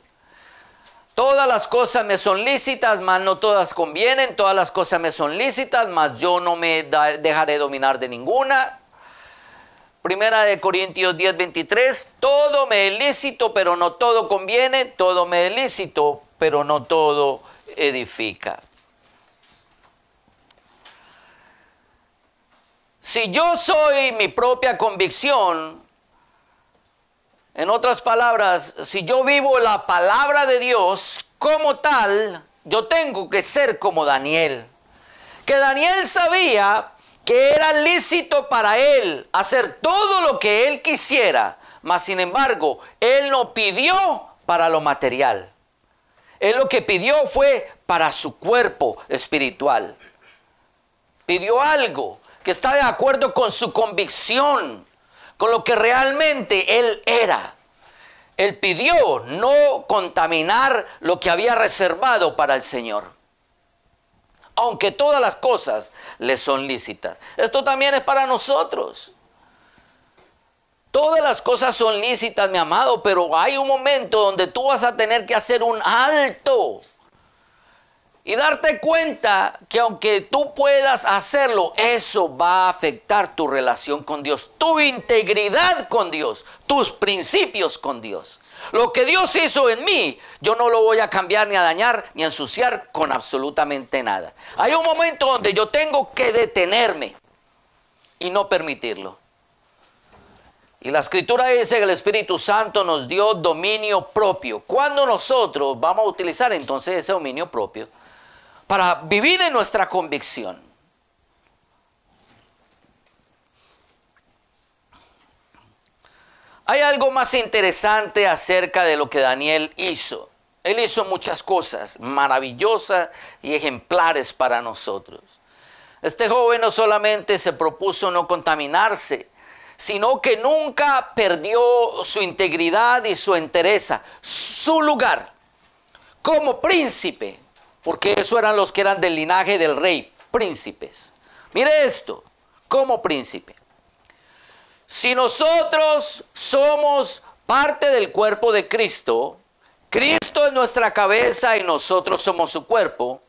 Todas las cosas me son lícitas, mas no todas convienen. Todas las cosas me son lícitas, mas yo no me dejaré dominar de ninguna. 1 Corintios 10:23. Todo me es lícito, pero no todo conviene. Todo me es lícito, pero no todo edifica. Si yo soy mi propia convicción, en otras palabras, si yo vivo la palabra de Dios como tal, yo tengo que ser como Daniel. Que Daniel sabía que era lícito para él hacer todo lo que él quisiera, mas sin embargo, él no pidió para lo material. Él lo que pidió fue para su cuerpo espiritual. Pidió algo que está de acuerdo con su convicción, con lo que realmente él era. Él pidió no contaminar lo que había reservado para el Señor, aunque todas las cosas le son lícitas. Esto también es para nosotros. Todas las cosas son lícitas, mi amado, pero hay un momento donde tú vas a tener que hacer un alto y darte cuenta que aunque tú puedas hacerlo, eso va a afectar tu relación con Dios, tu integridad con Dios, tus principios con Dios. Lo que Dios hizo en mí, yo no lo voy a cambiar, ni a dañar, ni a ensuciar con absolutamente nada. Hay un momento donde yo tengo que detenerme y no permitirlo. Y la Escritura dice que el Espíritu Santo nos dio dominio propio. ¿Cuándo nosotros vamos a utilizar entonces ese dominio propio para vivir en nuestra convicción? Hay algo más interesante acerca de lo que Daniel hizo. Él hizo muchas cosas maravillosas y ejemplares para nosotros. Este joven no solamente se propuso no contaminarse, sino que nunca perdió su integridad y su entereza, su lugar como príncipe, porque esos eran los que eran del linaje del rey, príncipes. Mire esto, como príncipe. Si nosotros somos parte del cuerpo de Cristo, Cristo es nuestra cabeza y nosotros somos su cuerpo.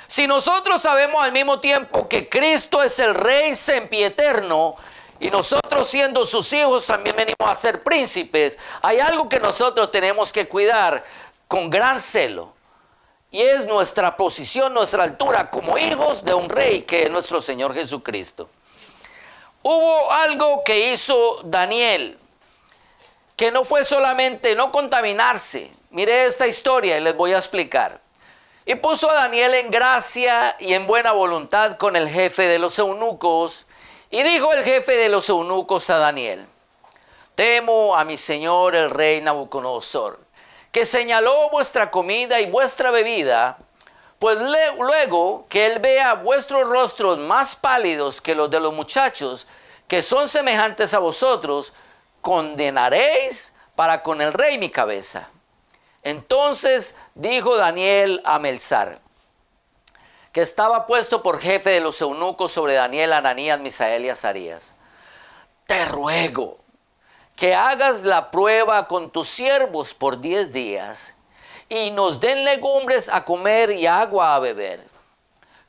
Si nosotros sabemos al mismo tiempo que Cristo es el Rey sempieterno, y nosotros siendo sus hijos también venimos a ser príncipes, hay algo que nosotros tenemos que cuidar con gran celo. Y es nuestra posición, nuestra altura como hijos de un rey que es nuestro Señor Jesucristo. Hubo algo que hizo Daniel, que no fue solamente no contaminarse. Mire esta historia y les voy a explicar. Y puso a Daniel en gracia y en buena voluntad con el jefe de los eunucos. Y dijo el jefe de los eunucos a Daniel: temo a mi señor el rey Nabucodonosor, que señaló vuestra comida y vuestra bebida, pues luego que él vea vuestros rostros más pálidos que los de los muchachos, que son semejantes a vosotros, condenaréis para con el rey mi cabeza. Entonces dijo Daniel a Melzar, que estaba puesto por jefe de los eunucos sobre Daniel, Ananías, Misael y Azarías: te ruego que hagas la prueba con tus siervos por 10 días y nos den legumbres a comer y agua a beber.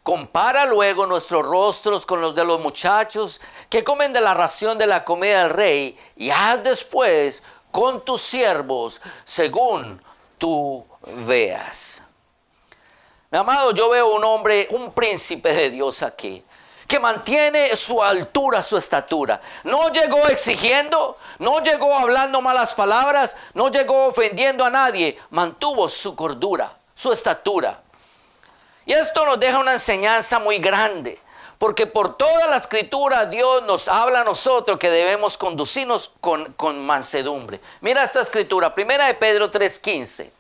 Compara luego nuestros rostros con los de los muchachos que comen de la ración de la comida del rey y haz después con tus siervos según tú veas. Mi amado, yo veo un hombre, un príncipe de Dios aquí, que mantiene su altura, su estatura. No llegó exigiendo, no llegó hablando malas palabras, no llegó ofendiendo a nadie. Mantuvo su cordura, su estatura. Y esto nos deja una enseñanza muy grande, porque por toda la escritura Dios nos habla a nosotros que debemos conducirnos con mansedumbre. Mira esta escritura, 1 de Pedro 3:15.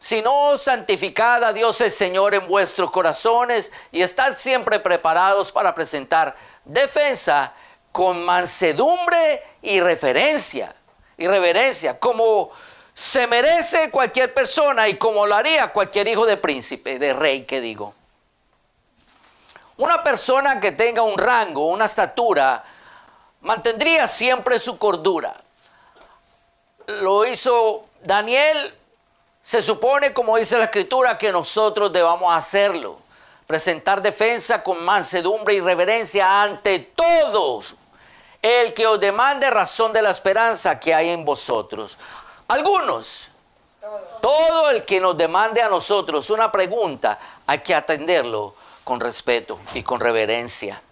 Sino santificad a Dios el Señor en vuestros corazones y estad siempre preparados para presentar defensa con mansedumbre y reverencia, como se merece cualquier persona y como lo haría cualquier hijo de príncipe, de rey, que digo. Una persona que tenga un rango, una estatura, mantendría siempre su cordura. Lo hizo Daniel. Se supone, como dice la escritura, que nosotros debamos hacerlo. Presentar defensa con mansedumbre y reverencia ante todos el que os demande razón de la esperanza que hay en vosotros. Algunos, todo el que nos demande a nosotros una pregunta, hay que atenderlo con respeto y con reverencia.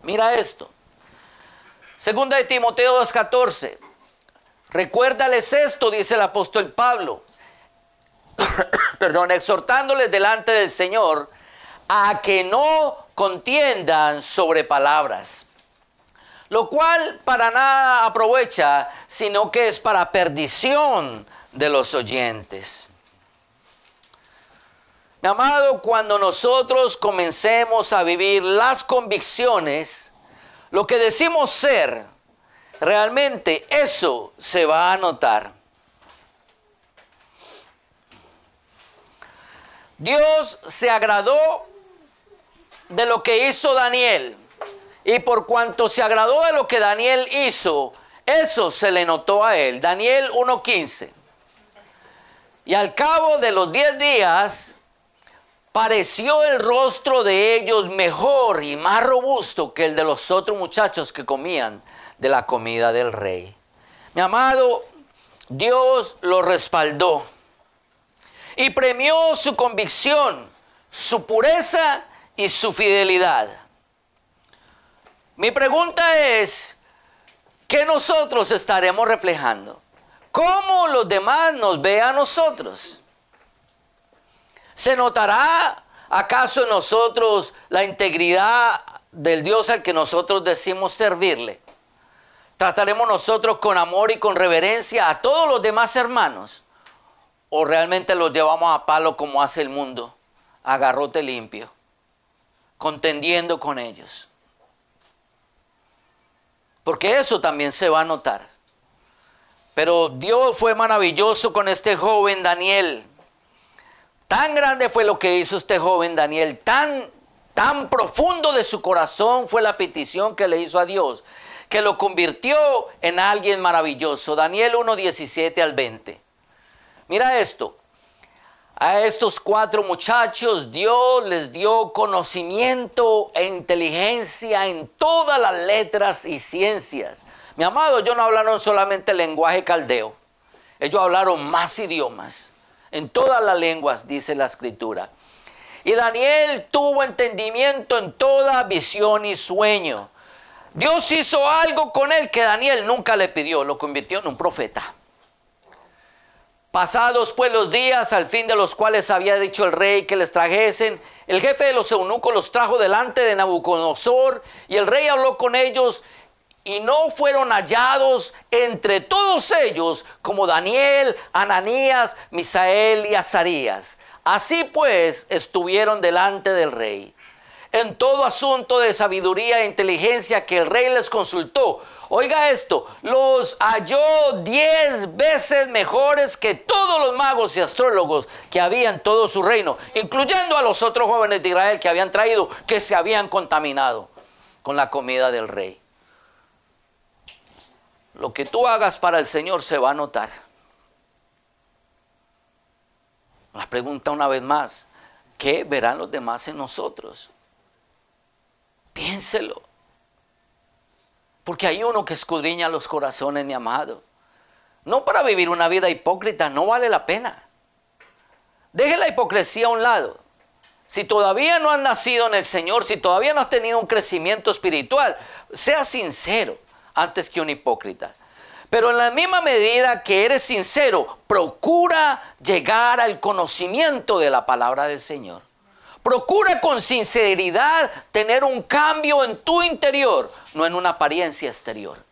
Mira esto. Segunda de Timoteo 2:14. Recuérdales esto, dice el apóstol Pablo, exhortándoles delante del Señor a que no contiendan sobre palabras, lo cual para nada aprovecha, sino que es para perdición de los oyentes. Mi amado, cuando nosotros comencemos a vivir las convicciones, lo que decimos ser, realmente eso se va a notar. Dios se agradó de lo que hizo Daniel. Y por cuanto se agradó de lo que Daniel hizo, eso se le notó a él. Daniel 1:15. Y al cabo de los 10 días, pareció el rostro de ellos mejor y más robusto que el de los otros muchachos que comían de la comida del rey. Mi amado, Dios lo respaldó y premió su convicción, su pureza y su fidelidad. Mi pregunta es, ¿qué nosotros estaremos reflejando? ¿Cómo los demás nos ven a nosotros? ¿Se notará acaso en nosotros la integridad del Dios al que nosotros decimos servirle? ¿Trataremos nosotros con amor y con reverencia a todos los demás hermanos? ¿O realmente los llevamos a palo como hace el mundo, a garrote limpio, contendiendo con ellos? Porque eso también se va a notar. Pero Dios fue maravilloso con este joven Daniel. Tan grande fue lo que hizo este joven Daniel, tan profundo de su corazón fue la petición que le hizo a Dios, que lo convirtió en alguien maravilloso. Daniel 1:17 al 20. Mira esto. A estos 4 muchachos Dios les dio conocimiento e inteligencia en todas las letras y ciencias. Mi amado, ellos no hablaron solamente el lenguaje caldeo. Ellos hablaron más idiomas. En todas las lenguas, dice la escritura. Y Daniel tuvo entendimiento en toda visión y sueño. Dios hizo algo con él que Daniel nunca le pidió. Lo convirtió en un profeta. Pasados pues los días, al fin de los cuales había dicho el rey que les trajesen, el jefe de los eunucos los trajo delante de Nabucodonosor, y el rey habló con ellos, y no fueron hallados entre todos ellos como Daniel, Ananías, Misael y Azarías. Así pues estuvieron delante del rey en todo asunto de sabiduría e inteligencia que el rey les consultó. Oiga esto, los halló 10 veces mejores que todos los magos y astrólogos que había en todo su reino, incluyendo a los otros jóvenes de Israel que habían traído, que se habían contaminado con la comida del rey. lo que tú hagas para el Señor se va a notar. La pregunta una vez más, ¿qué verán los demás en nosotros? Piénselo. Porque hay uno que escudriña los corazones, mi amado. No para vivir una vida hipócrita, no vale la pena. Deje la hipocresía a un lado. Si todavía no has nacido en el Señor, si todavía no has tenido un crecimiento espiritual, sea sincero antes que un hipócrita. Pero en la misma medida que eres sincero, procura llegar al conocimiento de la palabra del Señor. Procura con sinceridad tener un cambio en tu interior, no en una apariencia exterior.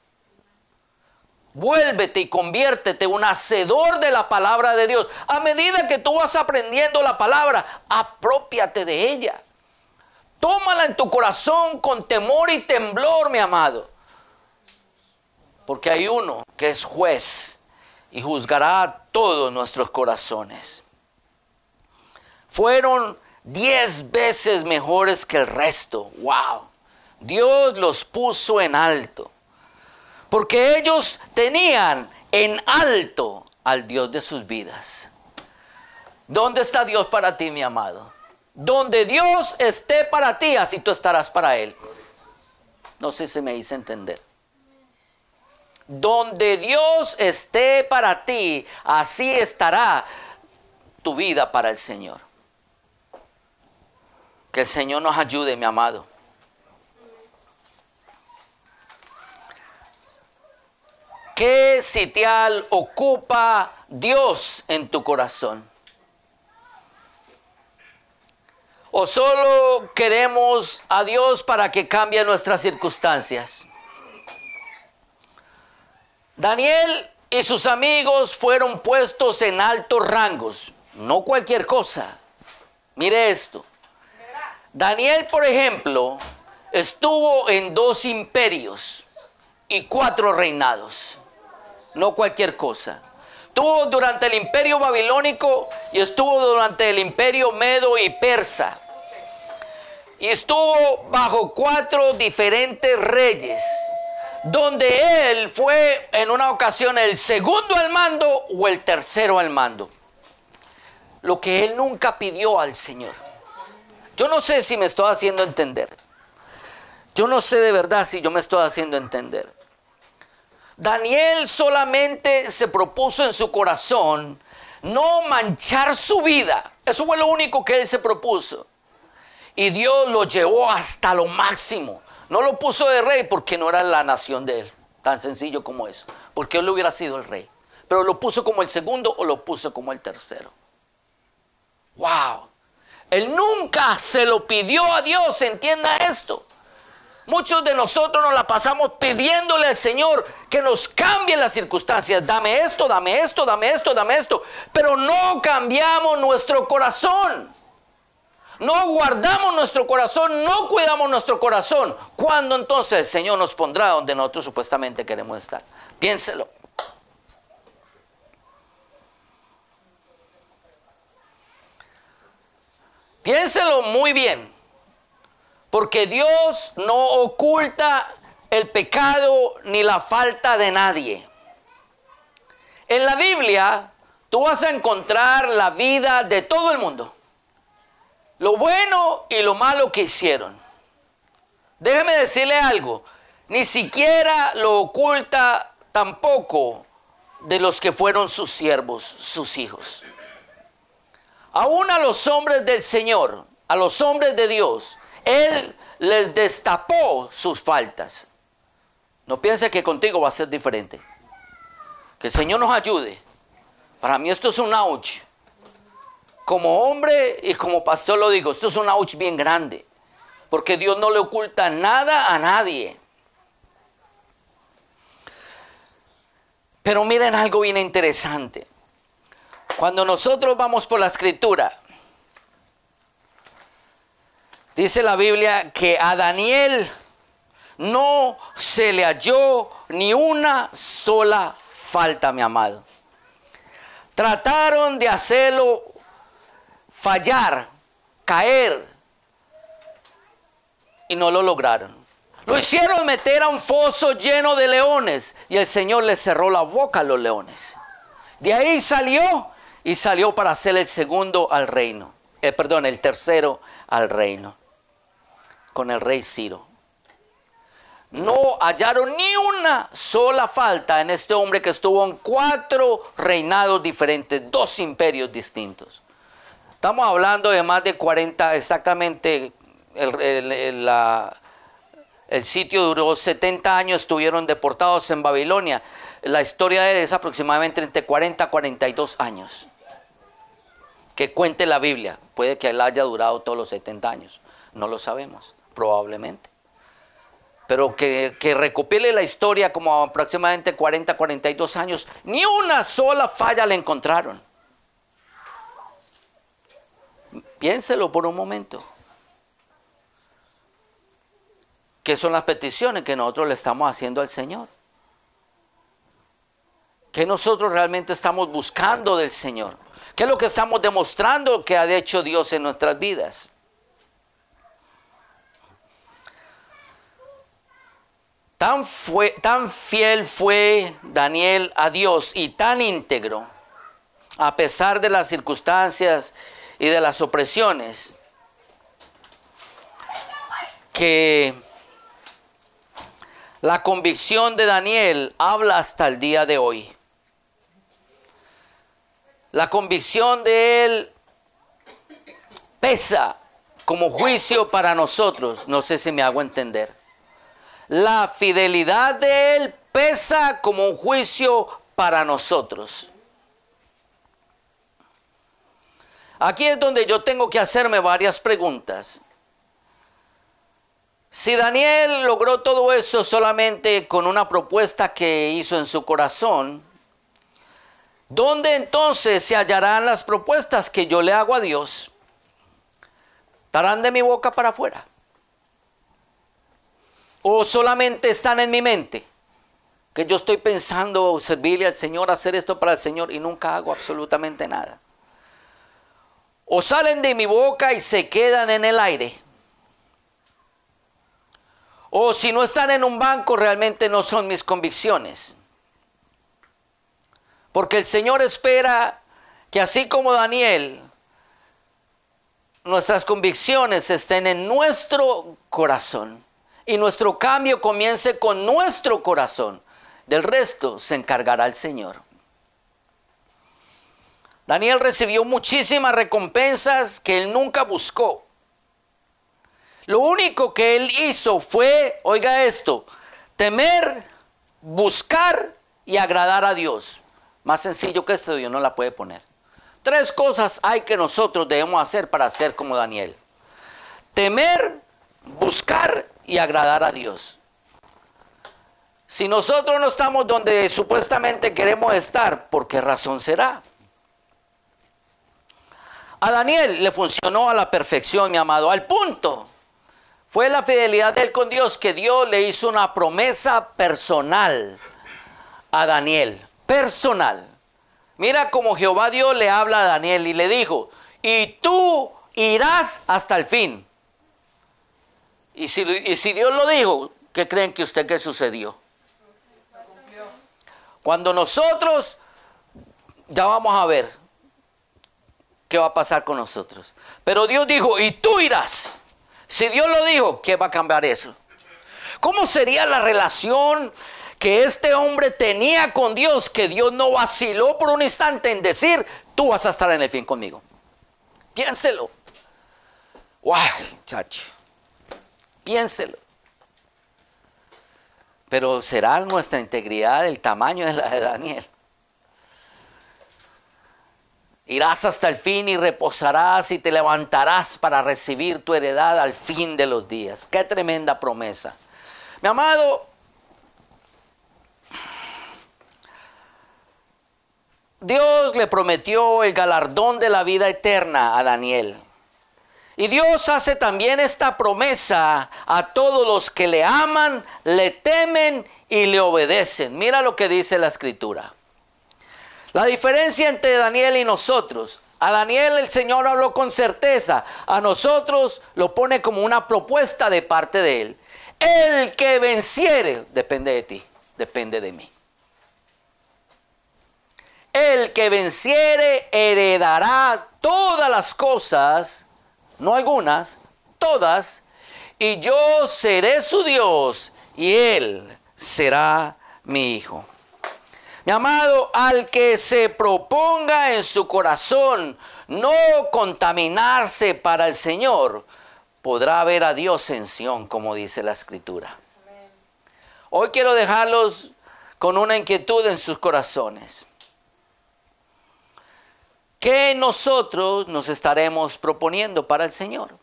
Vuélvete y conviértete un hacedor de la palabra de Dios. A medida que tú vas aprendiendo la palabra, aprópiate de ella. Tómala en tu corazón con temor y temblor, mi amado. Porque hay uno que es juez y juzgará todos nuestros corazones. Fueron 10 veces mejores que el resto. ¡Wow! Dios los puso en alto. Porque ellos tenían en alto al Dios de sus vidas. ¿Dónde está Dios para ti, mi amado? Donde Dios esté para ti, así tú estarás para Él. No sé si me hice entender. Donde Dios esté para ti, así estará tu vida para el Señor. Que el Señor nos ayude, mi amado. ¿Qué sitial ocupa Dios en tu corazón? ¿O solo queremos a Dios para que cambie nuestras circunstancias? Daniel y sus amigos fueron puestos en altos rangos, no cualquier cosa. Mire esto. Daniel, por ejemplo, estuvo en 2 imperios y 4 reinados. No cualquier cosa. Estuvo durante el imperio babilónico y estuvo durante el imperio medo y persa. Y estuvo bajo 4 diferentes reyes, donde él fue en una ocasión el segundo al mando o el tercero al mando. Lo que él nunca pidió al Señor. Yo no sé si me estoy haciendo entender. Yo no sé de verdad si yo me estoy haciendo entender. Daniel solamente se propuso en su corazón no manchar su vida. Eso fue lo único que él se propuso. Y Dios lo llevó hasta lo máximo. No lo puso de rey porque no era la nación de él. Tan sencillo como eso. Porque él hubiera sido el rey. Pero lo puso como el segundo o lo puso como el tercero. ¡Wow! Él nunca se lo pidió a Dios, entienda esto. Muchos de nosotros nos la pasamos pidiéndole al Señor que nos cambie las circunstancias. Dame esto, dame esto, dame esto, dame esto. Pero no cambiamos nuestro corazón. No guardamos nuestro corazón, no cuidamos nuestro corazón. ¿Cuándo entonces el Señor nos pondrá donde nosotros supuestamente queremos estar? Piénselo. Piénselo muy bien. Porque Dios no oculta el pecado ni la falta de nadie. En la Biblia tú vas a encontrar la vida de todo el mundo. Lo bueno y lo malo que hicieron. Déjeme decirle algo. Ni siquiera lo oculta tampoco de los que fueron sus siervos, sus hijos. Aún a los hombres del Señor, a los hombres de Dios, Él les destapó sus faltas. No piense que contigo va a ser diferente. Que el Señor nos ayude. Para mí esto es un ouch. Como hombre y como pastor lo digo, esto es un ouch bien grande. Porque Dios no le oculta nada a nadie. Pero miren algo bien interesante. Cuando nosotros vamos por la Escritura, dice la Biblia que a Daniel no se le halló ni una sola falta, mi amado. Trataron de hacerlo fallar, caer, y no lo lograron. Lo hicieron meter a un foso lleno de leones y el Señor le cerró la boca a los leones. De ahí salió y salió para ser el segundo al reino. El tercero al reino. Con el rey Ciro. No hallaron ni una sola falta en este hombre que estuvo en 4 reinados diferentes, 2 imperios distintos. Estamos hablando de más de 40, exactamente el sitio duró 70 años, estuvieron deportados en Babilonia. La historia de él es aproximadamente entre 40 a 42 años. Que cuente la Biblia. Puede que él haya durado todos los 70 años. No lo sabemos, probablemente. Pero que recopile la historia como aproximadamente 40 a 42 años. Ni una sola falla le encontraron. Piénselo por un momento. ¿Qué son las peticiones que nosotros le estamos haciendo al Señor? ¿Qué nosotros realmente estamos buscando del Señor? ¿Qué es lo que estamos demostrando que ha hecho Dios en nuestras vidas? Tan fiel fue Daniel a Dios y tan íntegro, a pesar de las circunstancias y de las opresiones, que la convicción de Daniel habla hasta el día de hoy. La convicción de él pesa como juicio para nosotros. No sé si me hago entender. La fidelidad de él pesa como un juicio para nosotros. Aquí es donde yo tengo que hacerme varias preguntas. Si Daniel logró todo eso solamente con una propuesta que hizo en su corazón, ¿dónde entonces se hallarán las propuestas que yo le hago a Dios? ¿Estarán de mi boca para afuera? ¿O solamente están en mi mente? Que yo estoy pensando servirle al Señor, hacer esto para el Señor y nunca hago absolutamente nada. ¿O salen de mi boca y se quedan en el aire? O si no están en un banco, realmente no son mis convicciones. Porque el Señor espera que así como Daniel, nuestras convicciones estén en nuestro corazón. Y nuestro cambio comience con nuestro corazón. Del resto se encargará el Señor. Daniel recibió muchísimas recompensas que él nunca buscó. Lo único que él hizo fue, oiga esto, temer, buscar y agradar a Dios. Más sencillo que esto Dios no la puede poner. 3 cosas hay que nosotros debemos hacer para ser como Daniel. Temer, buscar y agradar a Dios. Si nosotros no estamos donde supuestamente queremos estar, ¿por qué razón será? A Daniel le funcionó a la perfección, mi amado, al punto. Fue la fidelidad de él con Dios que Dios le hizo una promesa personal a Daniel. Personal. Mira cómo Jehová Dios le habla a Daniel y le dijo, y tú irás hasta el fin. Y si Dios lo dijo, ¿qué creen que usted que sucedió? Cuando nosotros, ya vamos a ver qué va a pasar con nosotros. Pero Dios dijo, y tú irás. Si Dios lo dijo, ¿qué va a cambiar eso? ¿Cómo sería la relación que este hombre tenía con Dios? Que Dios no vaciló por un instante en decir, tú vas a estar en el fin conmigo. Piénselo. ¡Guau, chacho! Piénselo. Pero ¿será nuestra integridad el tamaño de la de Daniel? Irás hasta el fin y reposarás y te levantarás para recibir tu heredad al fin de los días. ¡Qué tremenda promesa! Mi amado, Dios le prometió el galardón de la vida eterna a Daniel. Y Dios hace también esta promesa a todos los que le aman, le temen y le obedecen. Mira lo que dice la Escritura. La diferencia entre Daniel y nosotros. A Daniel el Señor habló con certeza. A nosotros lo pone como una propuesta de parte de él. El que venciere, depende de ti, depende de mí. El que venciere heredará todas las cosas, no algunas, todas, y yo seré su Dios y él será mi hijo. Mi amado, al que se proponga en su corazón no contaminarse para el Señor, podrá ver a Dios en Sión, como dice la Escritura. Amén. Hoy quiero dejarlos con una inquietud en sus corazones. ¿Qué nosotros nos estaremos proponiendo para el Señor?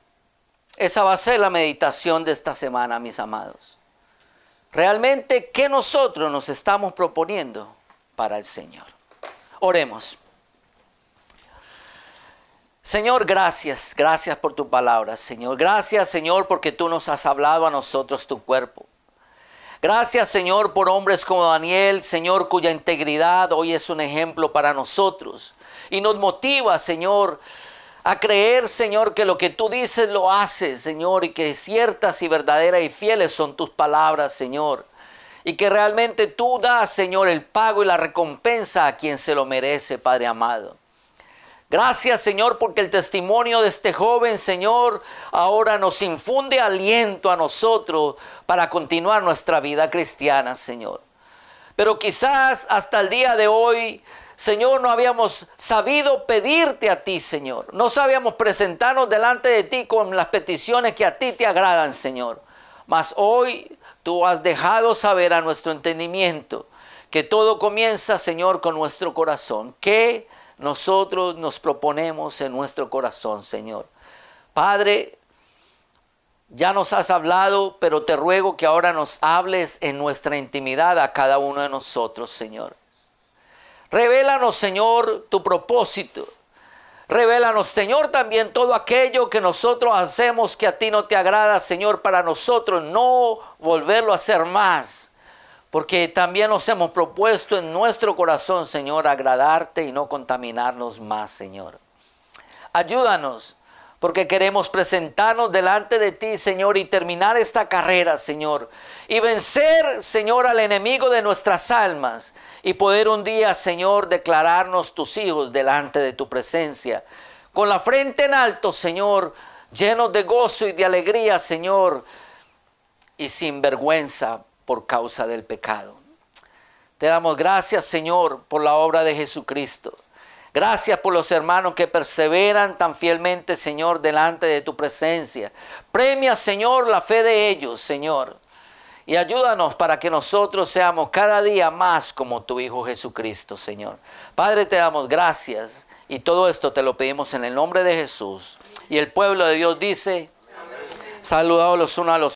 Esa va a ser la meditación de esta semana, mis amados. Realmente, ¿qué nosotros nos estamos proponiendo para el Señor? Oremos. Señor, gracias por tu palabra, Señor. Gracias, Señor, porque tú nos has hablado a nosotros tu cuerpo. Gracias, Señor, por hombres como Daniel, Señor, cuya integridad hoy es un ejemplo para nosotros. Y nos motiva, Señor, a creer, Señor, que lo que tú dices lo haces, Señor, y que ciertas y verdaderas y fieles son tus palabras, Señor. Y que realmente tú das, Señor, el pago y la recompensa a quien se lo merece, Padre amado. Gracias, Señor, porque el testimonio de este joven, Señor, ahora nos infunde aliento a nosotros para continuar nuestra vida cristiana, Señor. Pero quizás hasta el día de hoy, Señor, no habíamos sabido pedirte a ti, Señor. No sabíamos presentarnos delante de ti con las peticiones que a ti te agradan, Señor. Mas hoy tú has dejado saber a nuestro entendimiento que todo comienza, Señor, con nuestro corazón. Que nosotros nos proponemos en nuestro corazón, Señor. Padre, ya nos has hablado, pero te ruego que ahora nos hables en nuestra intimidad a cada uno de nosotros, Señor. Revélanos, Señor, tu propósito. Revélanos, Señor, también todo aquello que nosotros hacemos que a ti no te agrada, Señor, para nosotros no volverlo a hacer más. Porque también nos hemos propuesto en nuestro corazón, Señor, agradarte y no contaminarnos más, Señor. Ayúdanos, porque queremos presentarnos delante de ti, Señor, y terminar esta carrera, Señor. Y vencer, Señor, al enemigo de nuestras almas. Y poder un día, Señor, declararnos tus hijos delante de tu presencia. Con la frente en alto, Señor, llenos de gozo y de alegría, Señor. Y sin vergüenza por causa del pecado. Te damos gracias, Señor, por la obra de Jesucristo. Gracias por los hermanos que perseveran tan fielmente, Señor, delante de tu presencia. Premia, Señor, la fe de ellos, Señor. Y ayúdanos para que nosotros seamos cada día más como tu Hijo Jesucristo, Señor. Padre, te damos gracias. Y todo esto te lo pedimos en el nombre de Jesús. Y el pueblo de Dios dice, saludados los unos a los otros.